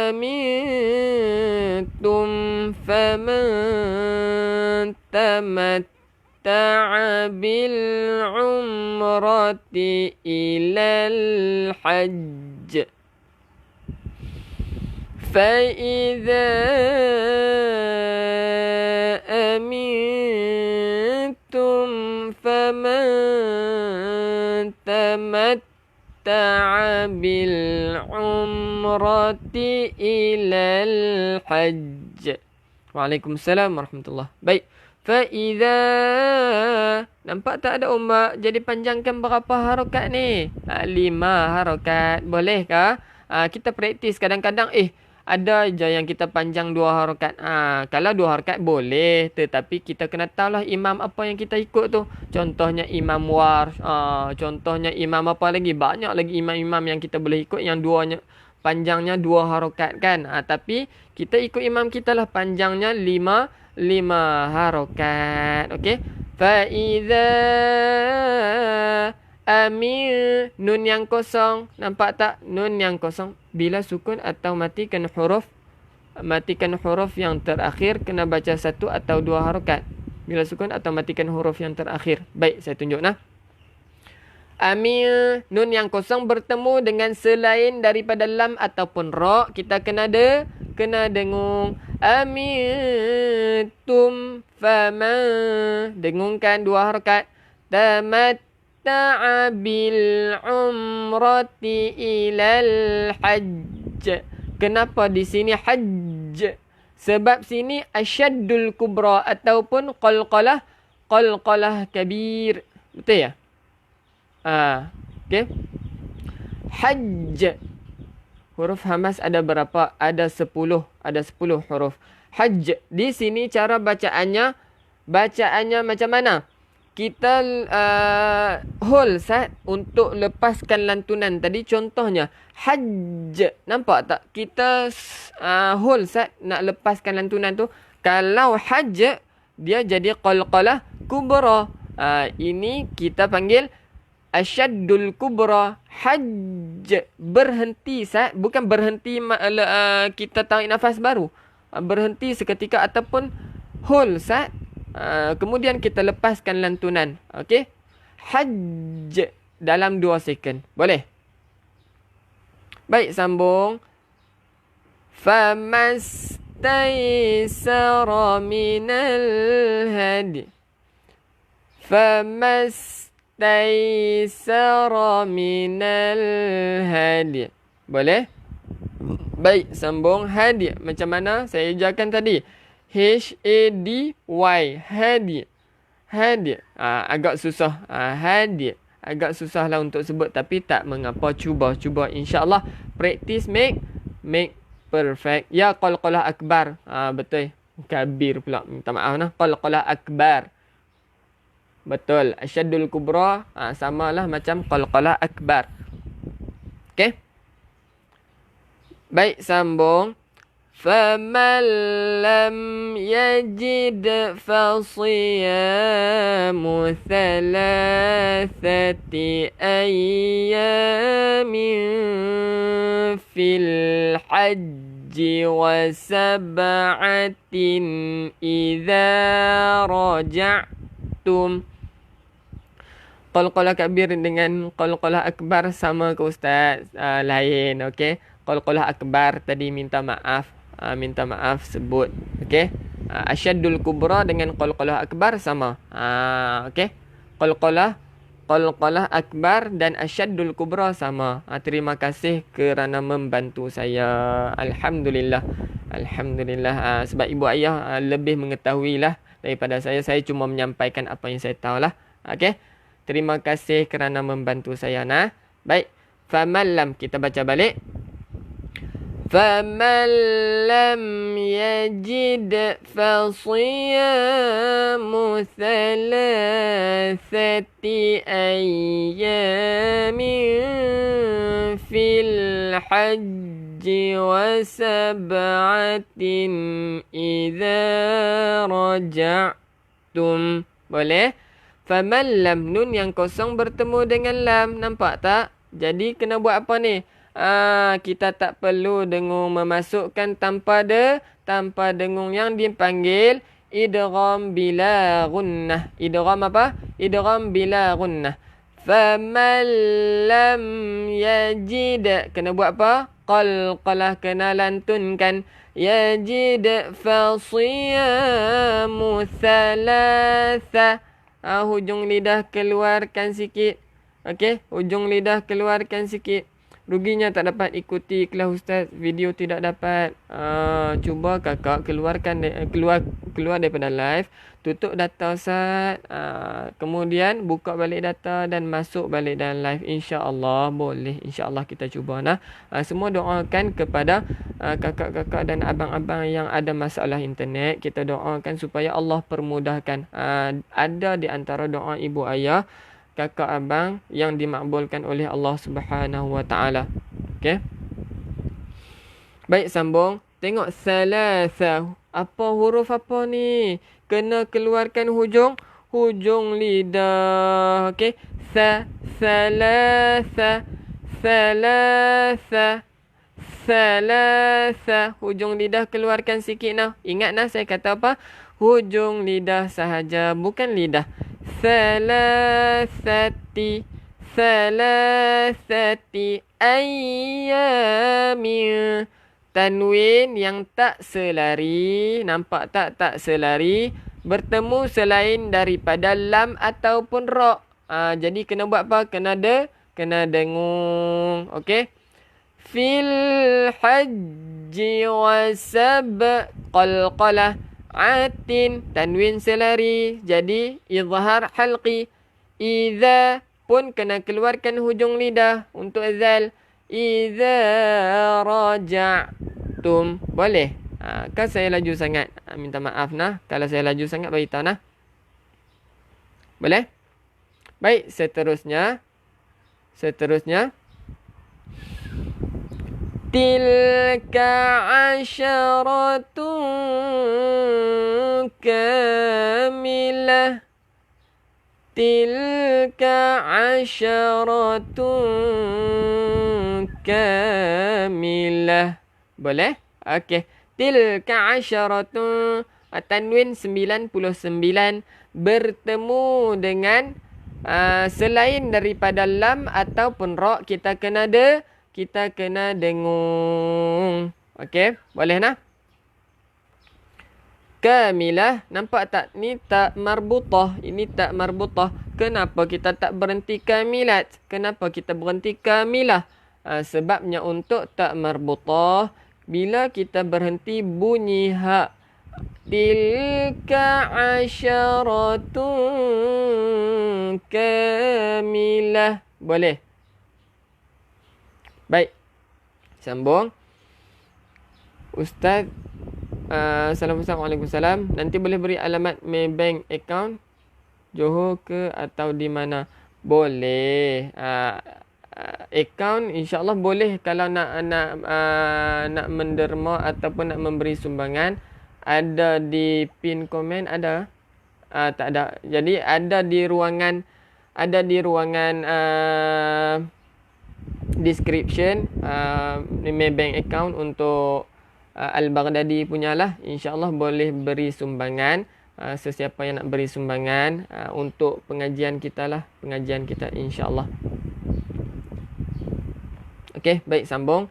أَمِنْتُمْ فَمَنْ تَمَتَّعَ بِالْعُمْرَةِ إِلَى الْحَجِّ فإذا أمنتم فمن تمتع بالعمرة إلى الحج. Waalaikumsalam warahmatullahi. Baik. Faiza, nampak tak ada ombak? Jadi panjangkan berapa harakat ni? 5 harakat. Bolehkah? Kita praktis kadang-kadang ada je yang kita panjang 2 harakat. Kalau 2 harakat boleh, tetapi kita kena tahulah imam apa yang kita ikut tu. Contohnya imam warsh, contohnya imam apa lagi? Banyak lagi imam-imam yang kita boleh ikut yang panjangnya 2 harakat kan. Tapi kita ikut imam kita lah panjangnya 5 harakat. Okey. Fa iza amil, nun yang kosong. Nampak tak? Nun yang kosong bila sukun atau matikan huruf yang terakhir kena baca 1 atau 2 harakat. Bila sukun atau matikan huruf yang terakhir. Baik, saya tunjuk nah. Amil, nun yang kosong bertemu dengan selain daripada lam ataupun ra, kita kena dengung. Amiltum fama, dengungkan 2 harakat. Tamatta'a bil umrati ilal hajj. Kenapa di sini hajj? Sebab sini asyaddul kubra ataupun qalqalah kabir. Betul ya? Okey. Hajj. Huruf hamas ada berapa? Ada 10 huruf. Hajj. Di sini cara bacaannya macam mana? Kita hold sat untuk lepaskan lantunan tadi. Contohnya hajj. Nampak tak? Kita hold sat nak lepaskan lantunan tu. Kalau hajj dia jadi qalqalah kubra. Ini kita panggil asyaddul kubra. Hajj, berhenti sat, bukan berhenti kita tarik nafas baru. Berhenti seketika ataupun hold sat, kemudian kita lepaskan lantunan. Okey. Hajj dalam 2 second. Boleh? Baik, sambung. Famastaysara minal hadi. Taisara minal hadi. Boleh? Baik, sambung hadi. Macam mana saya ejakan tadi? H-A-D-Y. Hadi. Agak susah. Hadi. Agak susah lah untuk sebut. Tapi tak mengapa. Cuba. InsyaAllah. Practice make perfect. Ya, qalqalah akbar. Betul. Kabir pula. Minta maaf nah. Qalqalah akbar. Betul. Asyaddul kubra samalah macam qalqalah akbar. Okey. Baik, sambung. Faman lam yajid fasiyamu thalathati ayyamin fil hajji wa sab'atin idza raja'tum. Qalqalah kabir dengan qalqalah akbar sama ke ustaz? Lain, okey. Qalqalah akbar tadi minta maaf sebut. Okey. Asyaddul kubra dengan qalqalah akbar sama. Okey. Qalqalah akbar dan asyaddul kubra sama. Terima kasih kerana membantu saya. Alhamdulillah. Sebab ibu ayah lebih mengetahuilah daripada saya. Saya cuma menyampaikan apa yang saya tahulah. Okey. Terima kasih kerana membantu saya. Baik. Faman lam, kita baca balik. Faman lam yajid fasiyamu thalathati ayyamin fil hajji wa sab'atin idza raja'tum. Boleh? Faman lam, nun yang kosong bertemu dengan lam. Nampak tak? Jadi kena buat apa ni? Kita tak perlu dengung memasukkan tanpa dengung yang dipanggil idgham bila gunnah. Idgham apa? Idgham bila gunnah. Faman lam yajid. Kena buat apa? qalqalah kena lantunkan. Yajid fasiyamu thalatha. Hujung lidah keluarkan sikit. Okey, hujung lidah keluarkan sikit. Ruginya tak dapat ikuti kelas ustaz, video tidak dapat. Cuba kakak keluarkan keluar daripada live, tutup data ustaz, kemudian buka balik data dan masuk balik dalam live. InsyaAllah boleh. InsyaAllah kita cuba nah. Semua doakan kepada kakak-kakak dan abang-abang yang ada masalah internet. Kita doakan supaya Allah permudahkan. Ada di antara doa ibu ayah, kakak abang yang dimakbulkan oleh Allah Subhanahu wa taala. Okey. Baik, sambung. Tengok salasa. Apa huruf apa ni? Kena keluarkan hujung lidah. Okey. Salasa. Hujung lidah keluarkan sikit nah. Ingat nah saya kata apa? Hujung lidah sahaja, bukan lidah. Salasati ayyamin. Tanwin yang tak selari, nampak tak selari, bertemu selain daripada lam ataupun ra. Jadi kena buat apa? Kena dengung. Okey. Fil hajji wasab qalqalah atin, tanwin selari, jadi izhar halqi. Idza pun kena keluarkan hujung lidah untuk zal. Idza raja'tum. Boleh? Kan saya laju sangat, minta maaf nah kalau saya laju sangat, beritahu nah. Boleh? Baik, seterusnya tilka asyaratun kamilah. Tilka asyaratun kamilah. Boleh? Okey. Tilka asyaratun, tanwin 99, bertemu dengan selain daripada lam ataupun ra, kita kena dengung. Okey, boleh nah? Kamilah, nampak tak? Ni tak marbutah. Ini tak marbutah. Kenapa kita tak berhenti kamilat? Kenapa kita berhenti kamilah? Sebabnya untuk tak marbutah, bila kita berhenti bunyi ha. Tilka asyaratun kamilah. Boleh? Baik, sambung. Ustaz, Assalamualaikum. Nanti boleh beri alamat Maybank account Johor ke atau di mana? Boleh. Account insya-Allah boleh kalau nak menderma ataupun nak memberi sumbangan. Ada di pin komen ada? Tak ada. Jadi ada di ruangan description Maybank account untuk Al-Baghdadi punyalah. InsyaAllah boleh beri sumbangan. Sesiapa yang nak beri sumbangan untuk pengajian kita lah. Pengajian kita insyaAllah. Okey, baik, sambung.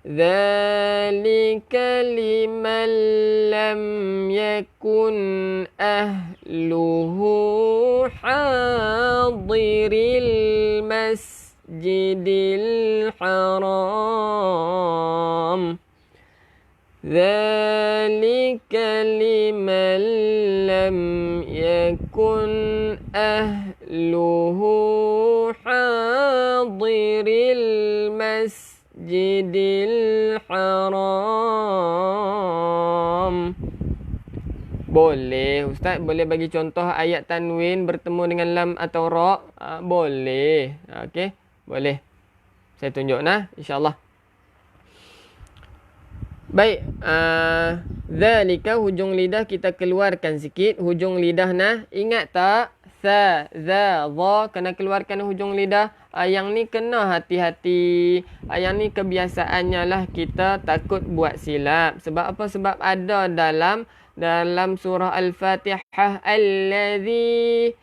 Dzalika liman lam yakun ahluhu hadiril masjidil haram. Dzalika liman lam yakun ahluhu hadiril masjidil haram. Boleh Ustaz, boleh bagi contoh ayat tanwin bertemu dengan lam atau ra? Boleh. Okey, boleh. Saya tunjuk nah, insya-Allah. Baik, zalika, hujung lidah kita keluarkan sikit. Hujung lidah nah, ingat tak? Za, za, za, kena keluarkan hujung lidah. Yang ni kena hati-hati. Yang ni kebiasaannya lah kita takut buat silap. Sebab apa? Sebab ada dalam surah Al-Fatihah, allazi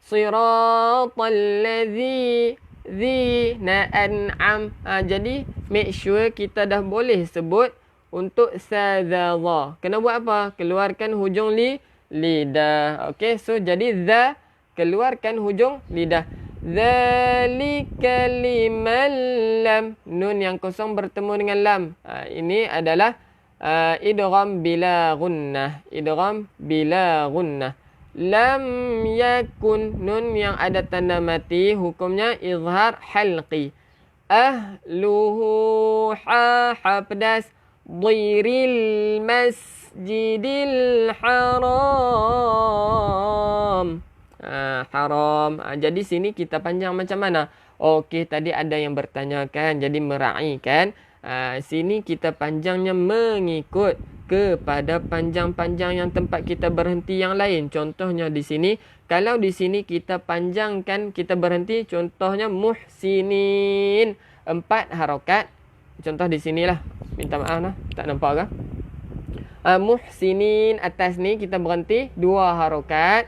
siratal ladzi zi na an'am. Jadi make sure kita dah boleh sebut untuk sadadha. Kena buat apa? Keluarkan hujung lidah. Okey, so jadi za, keluarkan hujung lidah. Zalika liman lam. Nun yang kosong bertemu dengan lam. Ini adalah idgham bila gunnah. Idgham bila gunnah. Lam yakun. Nun yang ada tanda mati, hukumnya izhar halqi. Ahluhu ha pedas. Dhiril masjidil haram. Haram. Jadi sini kita panjang macam mana? Okey, tadi ada yang bertanyakan. Jadi meraih kan? Sini kita panjangnya mengikut kepada panjang-panjang yang tempat kita berhenti yang lain. Contohnya di sini. Kalau di sini kita panjangkan, kita berhenti. Contohnya muhsinin. 4 harokat. Contoh di sinilah. Minta maaf lah. Tak nampak ke? Muhsinin atas ni kita berhenti 2 harokat.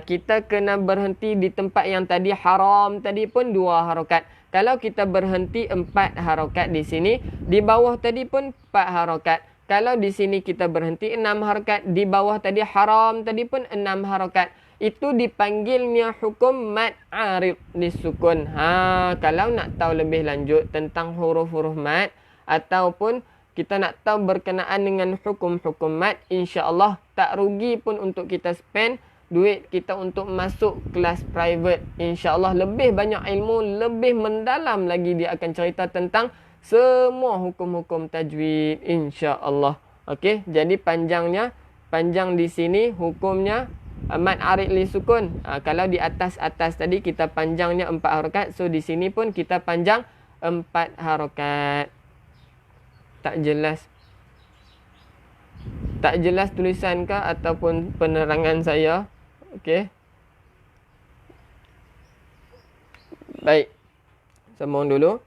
Kita kena berhenti di tempat yang tadi haram tadi pun 2 harokat. Kalau kita berhenti 4 harokat di sini, di bawah tadi pun 4 harokat. Kalau di sini kita berhenti 6 harokat, di bawah tadi haram tadi pun 6 harokat. Itu dipanggilnya hukum mad arid disukun. Kalau nak tahu lebih lanjut tentang huruf-huruf mad ataupun kita nak tahu berkenaan dengan hukum-hukum mad, insya-Allah tak rugi pun untuk kita spend duit kita untuk masuk kelas private. InsyaAllah lebih banyak ilmu, lebih mendalam lagi dia akan cerita tentang semua hukum-hukum tajwid. InsyaAllah. Okey, jadi panjang di sini hukumnya mad arid li sukun. Kalau di atas tadi kita panjangnya 4 harakat. So di sini pun kita panjang 4 harakat. Tak jelas. Tak jelas tulisan ke ataupun penerangan saya? Okey. Baik. Sambung dulu.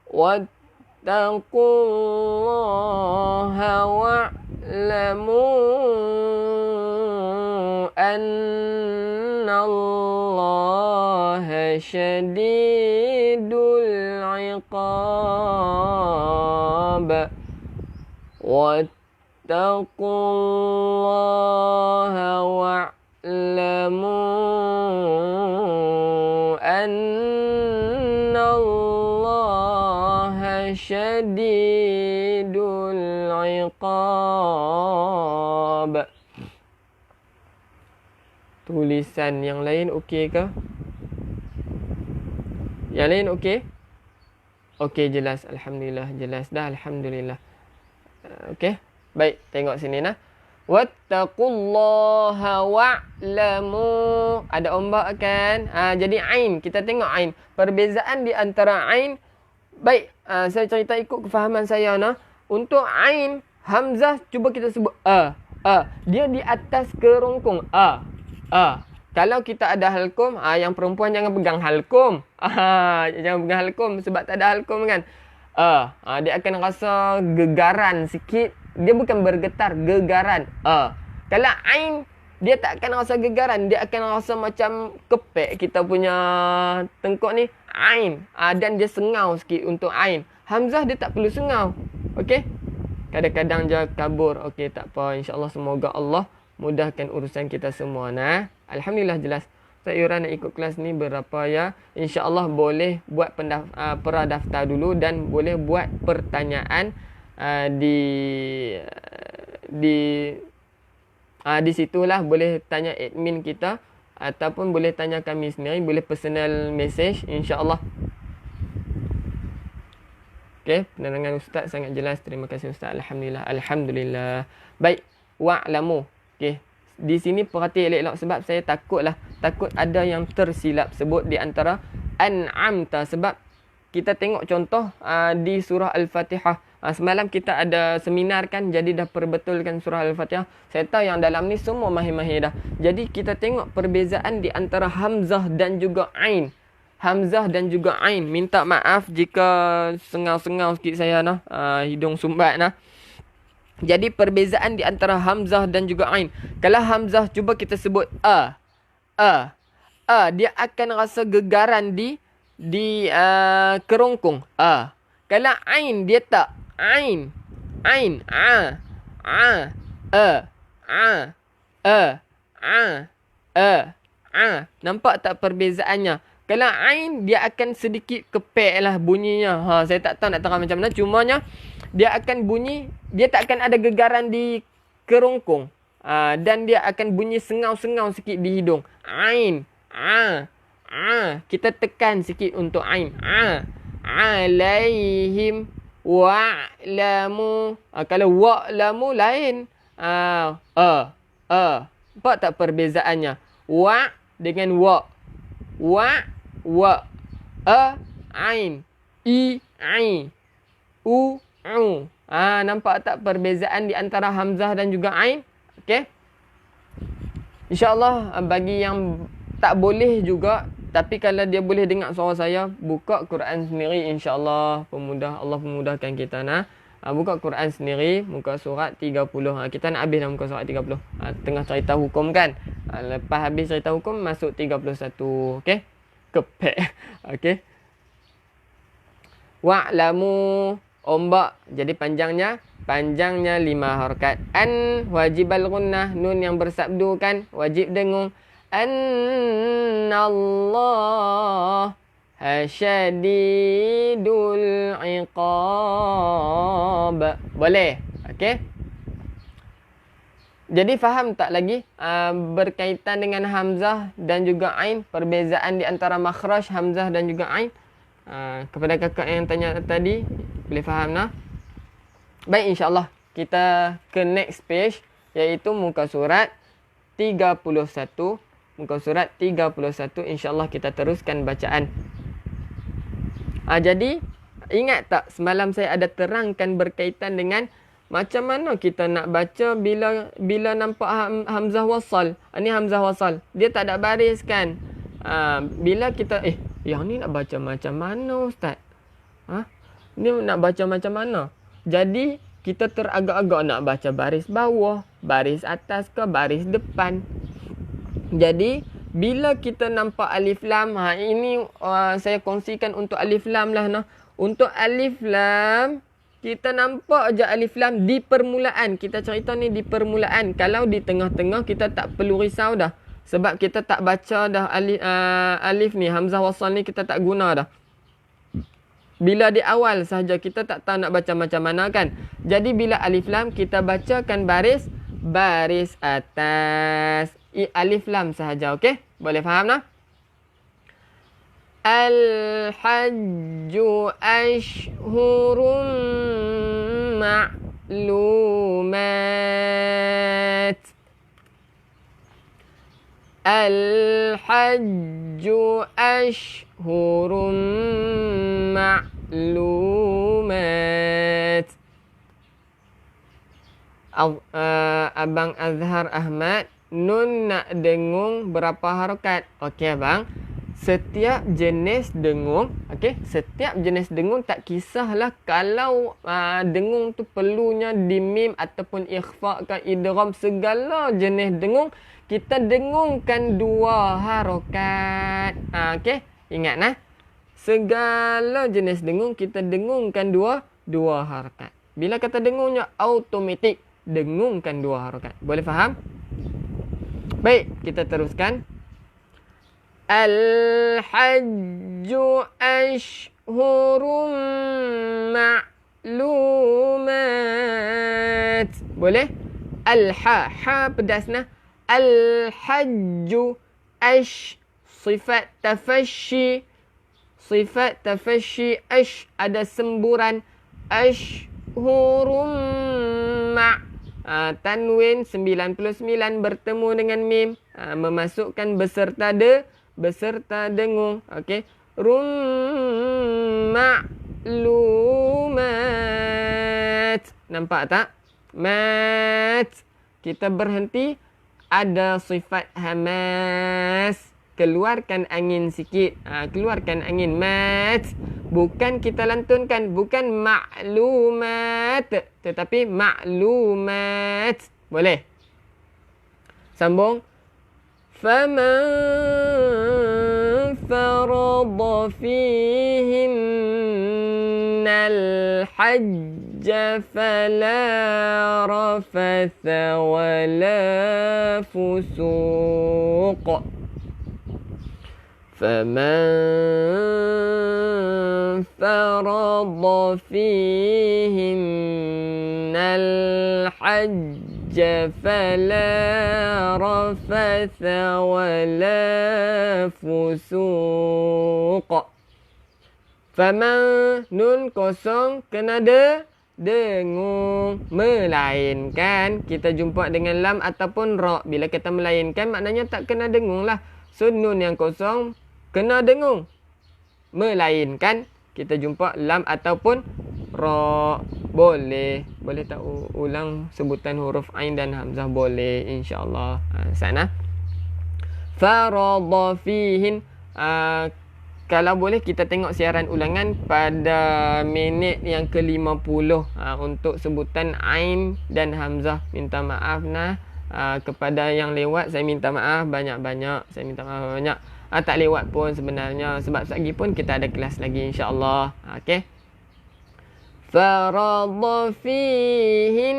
Wattaqullaha wa'lamu annallaha syadidul iqab. Wattaqullaha wa'lamu annallaha syadidul iqab. Tulisan yang lain okey ke? Yang lain okey? Okey, jelas. Alhamdulillah. Jelas dah. Alhamdulillah. Okey. Baik. Tengok sini nah. Wattaqullaha wa'lamu. Ada ombak kan? Jadi ain. Kita tengok ain. Perbezaan di antara ain. Baik. Saya cerita ikut kefahaman saya nah. Untuk ain, hamzah cuba kita sebut dia di atas kerongkong. Kalau kita ada halkum, yang perempuan jangan pegang halkum. Jangan pegang halkum sebab tak ada halkum kan. Dia akan rasa gegaran sikit. Dia bukan bergetar, gegaran. Kalau ain, dia tak akan rasa gegaran. Dia akan rasa macam kepek kita punya tengkuk ni. Ain. Dan dia sengau sikit untuk ain. Hamzah dia tak perlu sengau. Okey? Kadang-kadang je kabur. Okey, tak apa. InsyaAllah semoga Allah mudahkan urusan kita semua. Nah, alhamdulillah jelas. Saya nak ikut kelas ni berapa ya. InsyaAllah boleh buat pradaftar dulu dan boleh buat pertanyaan di situlah. Boleh tanya admin kita ataupun boleh tanya kami sendiri, boleh personal message insya-Allah. Okey, penerangan ustaz sangat jelas. Terima kasih ustaz. Alhamdulillah. Alhamdulillah. Baik, wa'lamu. Okey. Di sini perhati elok-elok sebab saya takut ada yang tersilap sebut di antara an'amta sebab kita tengok contoh di surah Al-Fatihah. Semalam kita ada seminar kan, jadi dah perbetulkan surah Al-Fatihah. Saya tahu yang dalam ni semua mahir-mahir dah. Jadi kita tengok perbezaan di antara hamzah dan juga ain. Hamzah dan juga ain. Minta maaf jika sengau-sengau sikit saya nah. Hidung sumbat nah. Jadi perbezaan di antara hamzah dan juga ain. Kalau hamzah cuba kita sebut dia akan rasa gegaran di kerongkong. Kalau ain dia tak. Ain. Ain. A. A. E. A. E. A. E. A. Nampak tak perbezaannya? Kalau ain, dia akan sedikit kepek lah bunyinya. Saya tak tahu nak terang macam mana. Cumanya, dia akan bunyi, dia tak akan ada gegaran di kerongkong. Dan dia akan bunyi sengau-sengau sikit di hidung. Ain. A. A. Kita tekan sikit untuk ain. A. Alaihim wa'lamu. Kalau wa'lamu lain. Nampak tak perbezaannya? Wa dengan wa. Wa. Ain. Ai. U. Nampak tak perbezaan di antara hamzah dan juga ain? Okey. InsyaAllah bagi yang tak boleh juga, tapi kalau dia boleh dengar suara saya, buka Quran sendiri, insyaAllah Allah pemudahkan kita nah. Buka Quran sendiri, muka surat 30. Kita nak habis dah muka surat 30. Tengah cerita hukum kan. Lepas habis cerita hukum, masuk 31. Okey? Kepek. Okey? Wa'lamu. Ombak. Jadi panjangnya 5 harakat. An wajibal gunnah. Nun yang bersabdu kan. Wajib dengung. Annallah syadidul iqab. Boleh. Okey. Jadi faham tak lagi berkaitan dengan hamzah dan juga ain, perbezaan di antara makhraj hamzah dan juga ain? Kepada kakak yang tanya tadi, boleh faham nah? Baik, insyaAllah kita ke next page, iaitu muka surat 31. Muka surat 31, insyaAllah kita teruskan bacaan. Jadi, ingat tak semalam saya ada terangkan berkaitan dengan macam mana kita nak baca bila nampak hamzah wasal. Ini hamzah wasal. Dia tak ada baris kan? Bila kita, yang ni nak baca macam mana Ustaz? Ni nak baca macam mana? Jadi, kita teragak-agak nak baca baris bawah, baris atas ke baris depan. Jadi, bila kita nampak alif lam, ini saya kongsikan untuk alif lam lah. Nah. Untuk alif lam, kita nampak je alif lam di permulaan. Kita cerita ni di permulaan. Kalau di tengah-tengah, kita tak perlu risau dah. Sebab kita tak baca dah alif ni, hamzah wasal ni kita tak guna dah. Bila di awal sahaja, kita tak tahu nak baca macam mana kan. Jadi bila alif lam, kita bacakan baris atas. Alif lam sahaja, okey? Boleh faham tak? Al-hajju ashhurun ma'lumat. Al-hajju ashhurun ma'lumat. Abang Azhar Ahmad, nun nak dengung berapa harakat? Okey abang. Setiap jenis dengung, okey, setiap jenis dengung tak kisahlah kalau dengung tu perlunya di mim ataupun ikhfa ke idgham, segala jenis dengung kita dengungkan 2 harakat. Okey, ingat nah. Segala jenis dengung kita dengungkan 2 harakat. Bila kata dengungnya automatik, dengungkan 2 harakat. Boleh faham? Baik, kita teruskan. Al-hajju ashhurun ma'lumat. Boleh? Al-ha pedas nah. Al-hajju sifat tafasyi. Sifat tafasyi ada semburan. Ashhurun tanwin 99 bertemu dengan mim, memasukkan beserta dengung. Okey, ma'lumat. Nampak tak? Mat. Kita berhenti, ada sifat hamas. Keluarkan angin sikit. Keluarkan angin. Mat. Bukan kita lantunkan. Bukan ma'lumat, tetapi ma'lumat. Boleh? Sambung. فَمَنْ فَرَضَ فِيهِنَّ الحج فلا رفث ولا فسوق فمن فرض فيهن الحج فلا رفث ولا فسوق. Faman nun kosong kena dengung. Melainkan kita jumpa dengan lam ataupun ra. Bila kita melainkan maknanya tak kena dengung lah. So nun yang kosong kena dengung. Melainkan kita jumpa lam ataupun ra. Boleh tak ulang sebutan huruf ain dan hamzah? Boleh, insyaAllah. Sana farada fihin. Kalau boleh kita tengok siaran ulangan pada minit yang ke-50 untuk sebutan ain dan hamzah. Minta maaf kepada yang lewat, saya minta maaf banyak-banyak. Tak lewat pun sebenarnya, sebab lagi pun kita ada kelas lagi, insya-Allah. Okey. Farada fihin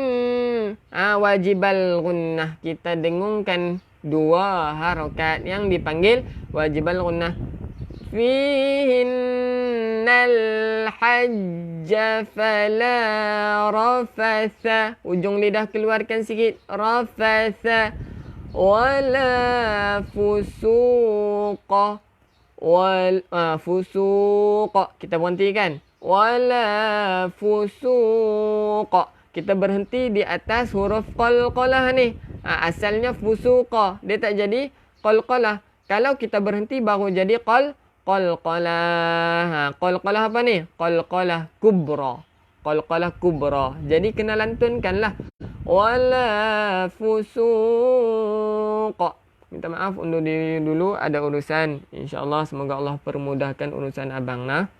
wajibal gunnah. Kita dengungkan dua harakat yang dipanggil wajibal gunnah. Fihinnal hajja fala rafatha. Ujung lidah keluarkan sikit. Rafatha. Wala fusuqa. Fusuqa. Kita berhentikan. Wala fusuqa. Kita berhenti di atas huruf qalqalah ni. Asalnya fusuqa. Dia tak jadi qalqalah. Kalau kita berhenti baru jadi qalqalah. Qalqalah apa ni? Qalqalah kubra. Qalqalah kubra. Jadi kena lantunkanlah. Wala fusuqa. Minta maaf undur diri dulu, ada urusan. InsyaAllah semoga Allah permudahkan urusan abang nah.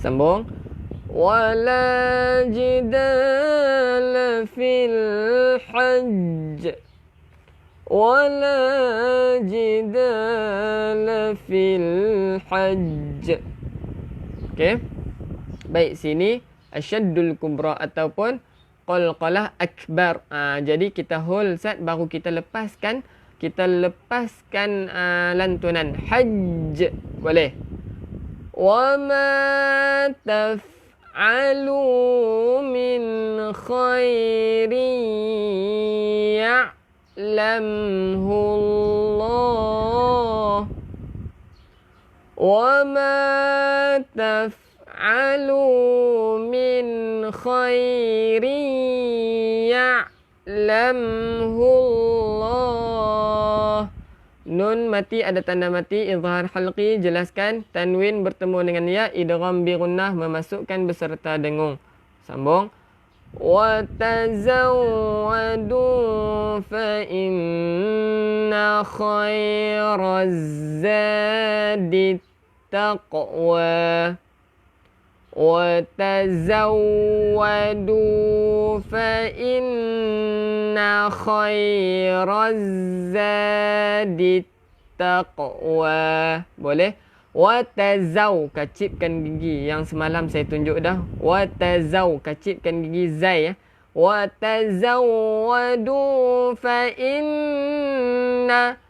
Sambung. Wala jidala fil hajj. Wala jidala fil hajj. Okey. Baik, sini asyaddul kubra ataupun qalqalah akbar. Jadi kita hold set baru kita lepaskan lantunan hajj. Boleh. Wa ma taf'alu min khairin يعلمه الله وما تفعلوا من خير يعلمه الله. Nun mati ada tanda mati, izhar halqi, jelaskan. Tanwin bertemu dengan ya, idgham bi gunnah, memasukkan beserta dengung. Sambung. وَتَزَوَّدُوا فَإِنَّ خَيْرَ الزَّادِ التَّقْوَى وَتَزَوَّدُوا فَإِنَّ خَيْرَ الزَّادِ التَّقْوَى. Boleh? Watazaw, kacipkan gigi yang semalam saya tunjuk dah. Watazaw, kacipkan gigi zai ya. Watazawwadu fa inna.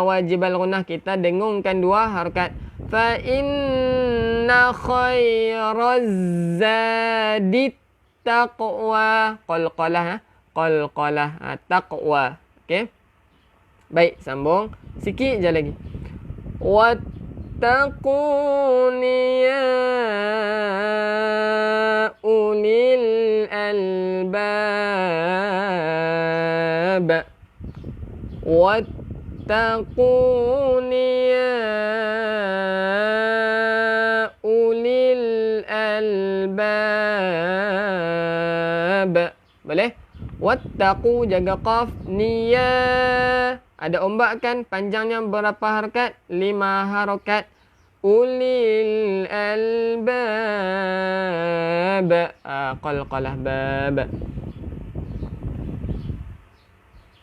Wajibal gunnah kita dengungkan dua harakat. Fa inna khairaz zadi taqwa. Qalqalah taqwa. Okey. Baik, sambung. Sikit je lagi. واتقون يا أولي الألباب واتقون يا أولي الألباب. Boleh? Wattaqu, jaga qaf. Niya, ada ombak kan? Panjangnya berapa harakat? 5 harakat. Ulil albab. Qalqalah bab.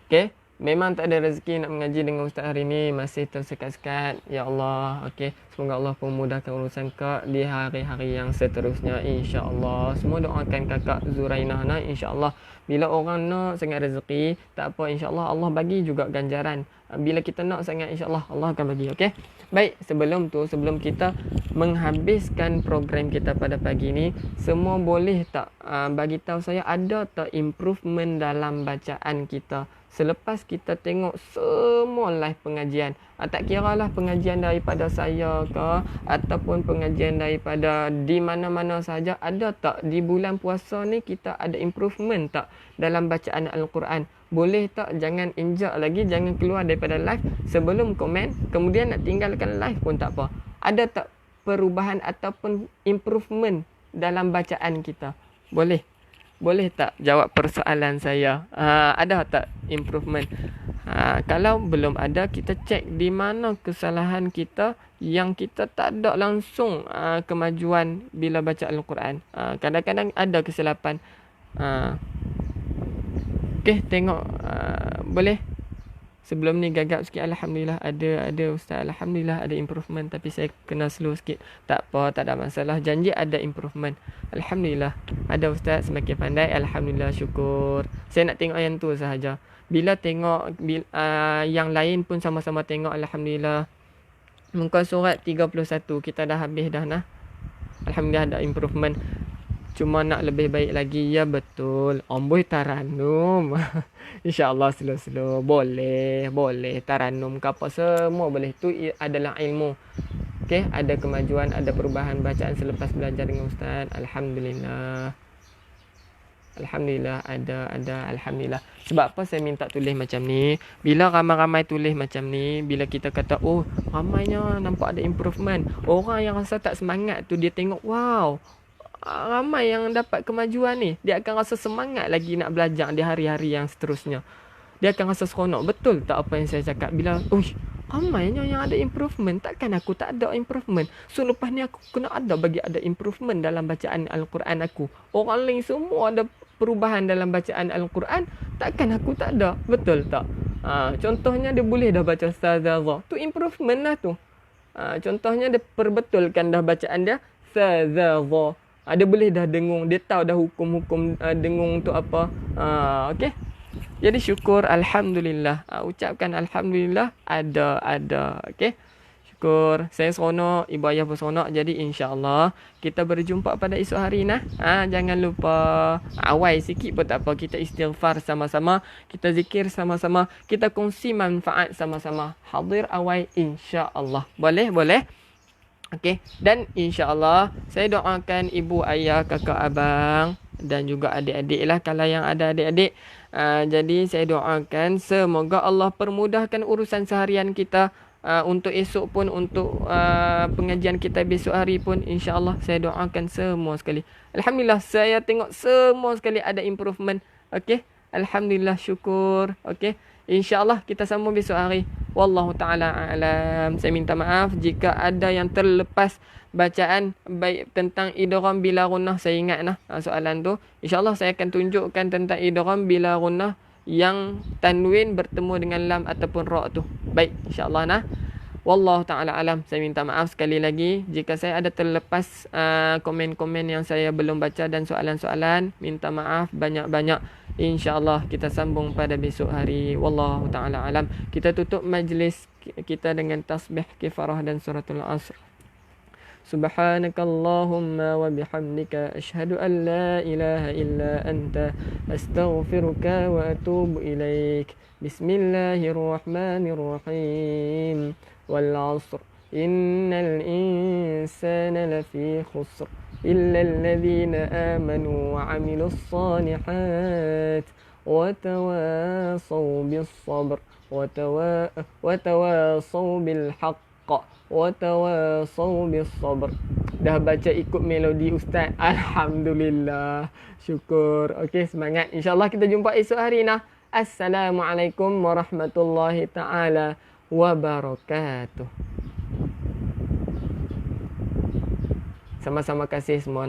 Okey. memang tak ada rezeki nak mengaji dengan Ustaz hari ni, masih tersekat-sekat. Ya Allah, okey. Semoga Allah memudahkan urusan Kak di hari-hari yang seterusnya, insya-Allah. Semua doakan Kakak Zurainah nah, insya-Allah. Bila orang nak sangat rezeki, tak apa, insya-Allah Allah bagi juga ganjaran. Bila kita nak sangat, insya-Allah Allah akan bagi, okey. Baik, sebelum kita menghabiskan program kita pada pagi ni, semua boleh tak bagi tahu saya ada tak improvement dalam bacaan kita selepas kita tengok semua live pengajian. Tak kira lah pengajian daripada saya ke ataupun pengajian daripada di mana-mana saja, ada tak di bulan puasa ni kita ada improvement tak dalam bacaan Al-Quran? Boleh tak jangan injak lagi, jangan keluar daripada live sebelum komen, kemudian nak tinggalkan live pun tak apa. Ada tak perubahan ataupun improvement dalam bacaan kita? Boleh? Boleh tak jawab persoalan saya? Ada tak improvement? Kalau belum ada, kita cek di mana kesalahan kita yang kita tak ada langsung kemajuan bila baca Al-Quran. Kadang-kadang ada kesilapan. Okey, tengok boleh. Sebelum ni gagap sikit, alhamdulillah ada ustaz, alhamdulillah ada improvement, tapi saya kena slow sikit. Tak apa, tak ada masalah. Janji ada improvement. Alhamdulillah. Ada ustaz semakin pandai, alhamdulillah, syukur. Saya nak tengok yang tu sahaja. Bila tengok yang lain pun sama-sama tengok, alhamdulillah. Muka surat 31 kita dah habis dah nah. Alhamdulillah ada improvement. Cuma nak lebih baik lagi, ya betul. Amboi taranum. InsyaAllah slow-slow. Boleh. Taranum ke apa semua boleh. Itu adalah ilmu. Okey, ada kemajuan, ada perubahan bacaan selepas belajar dengan Ustaz. Alhamdulillah. Alhamdulillah ada. Alhamdulillah. Sebab apa saya minta tulis macam ni? Bila ramai-ramai tulis macam ni, bila kita kata, oh ramainya nampak ada improvement. Orang yang rasa tak semangat tu, dia tengok, wow, ramai yang dapat kemajuan ni, dia akan rasa semangat lagi nak belajar di hari-hari yang seterusnya. Dia akan rasa seronok. Betul tak apa yang saya cakap? Bila ramainya yang ada improvement, takkan aku tak ada improvement? So lepas ni aku kena bagi ada improvement dalam bacaan Al-Quran aku. Orang lain semua ada perubahan dalam bacaan Al-Quran, takkan aku tak ada? Betul tak? Contohnya dia boleh dah baca Sazazah, tu improvement lah tu. Contohnya dia perbetulkan dah bacaan dia Sazazah. Dia boleh dah dengung, dia tahu dah hukum-hukum dengung tu apa. Okey. Jadi syukur, alhamdulillah. Ucapkan alhamdulillah, ada. Okey. Syukur. Saya seronok, ibu ayah pun seronok. Jadi insya-Allah kita berjumpa pada esok hari nah. Jangan lupa awai sikit pun tak apa, kita istighfar sama-sama, kita zikir sama-sama, kita kongsi manfaat sama-sama. Hadir awai insya-Allah. Boleh? Okey, dan insya-Allah saya doakan ibu, ayah, kakak, abang dan juga adik-adik lah kalau yang ada adik-adik. Jadi saya doakan semoga Allah permudahkan urusan seharian kita, untuk esok pun, untuk pengajian kita besok hari pun, insya-Allah saya doakan semua sekali. Alhamdulillah saya tengok semua sekali ada improvement. Okey, alhamdulillah, syukur. Okey, insya-Allah kita sambung besok hari. Wallahu ta'ala a'lam. Saya minta maaf jika ada yang terlepas bacaan baik tentang idgham bila gunnah. Saya ingat soalan tu. InsyaAllah saya akan tunjukkan tentang idgham bila gunnah yang tanwin bertemu dengan lam ataupun ra tu. Baik, insyaAllah Wallahu ta'ala alam. Saya minta maaf sekali lagi jika saya ada terlepas komen-komen yang saya belum baca dan soalan-soalan. Minta maaf banyak-banyak. InsyaAllah kita sambung pada besok hari. Wallahu ta'ala alam. Kita tutup majlis kita dengan tasbih kifarah dan suratul asr. Subhanakallahumma wa bihamdika ashhadu an la ilaha illa anta astaghfiruka wa atubu ilaik. Bismillahirrahmanirrahim. Wal asr. Innal insana lafi khusr. إلا الذين آمنوا وعملوا الصالحات وتواصوا بالصبر وتواصوا بالحق وتواصوا بالصبر. Dah baca ikut melodi Ustaz. Alhamdulillah. Syukur. Okey, semangat. InsyaAllah kita jumpa esok hari Assalamualaikum warahmatullahi ta'ala wabarakatuh. Sama-sama kasih semua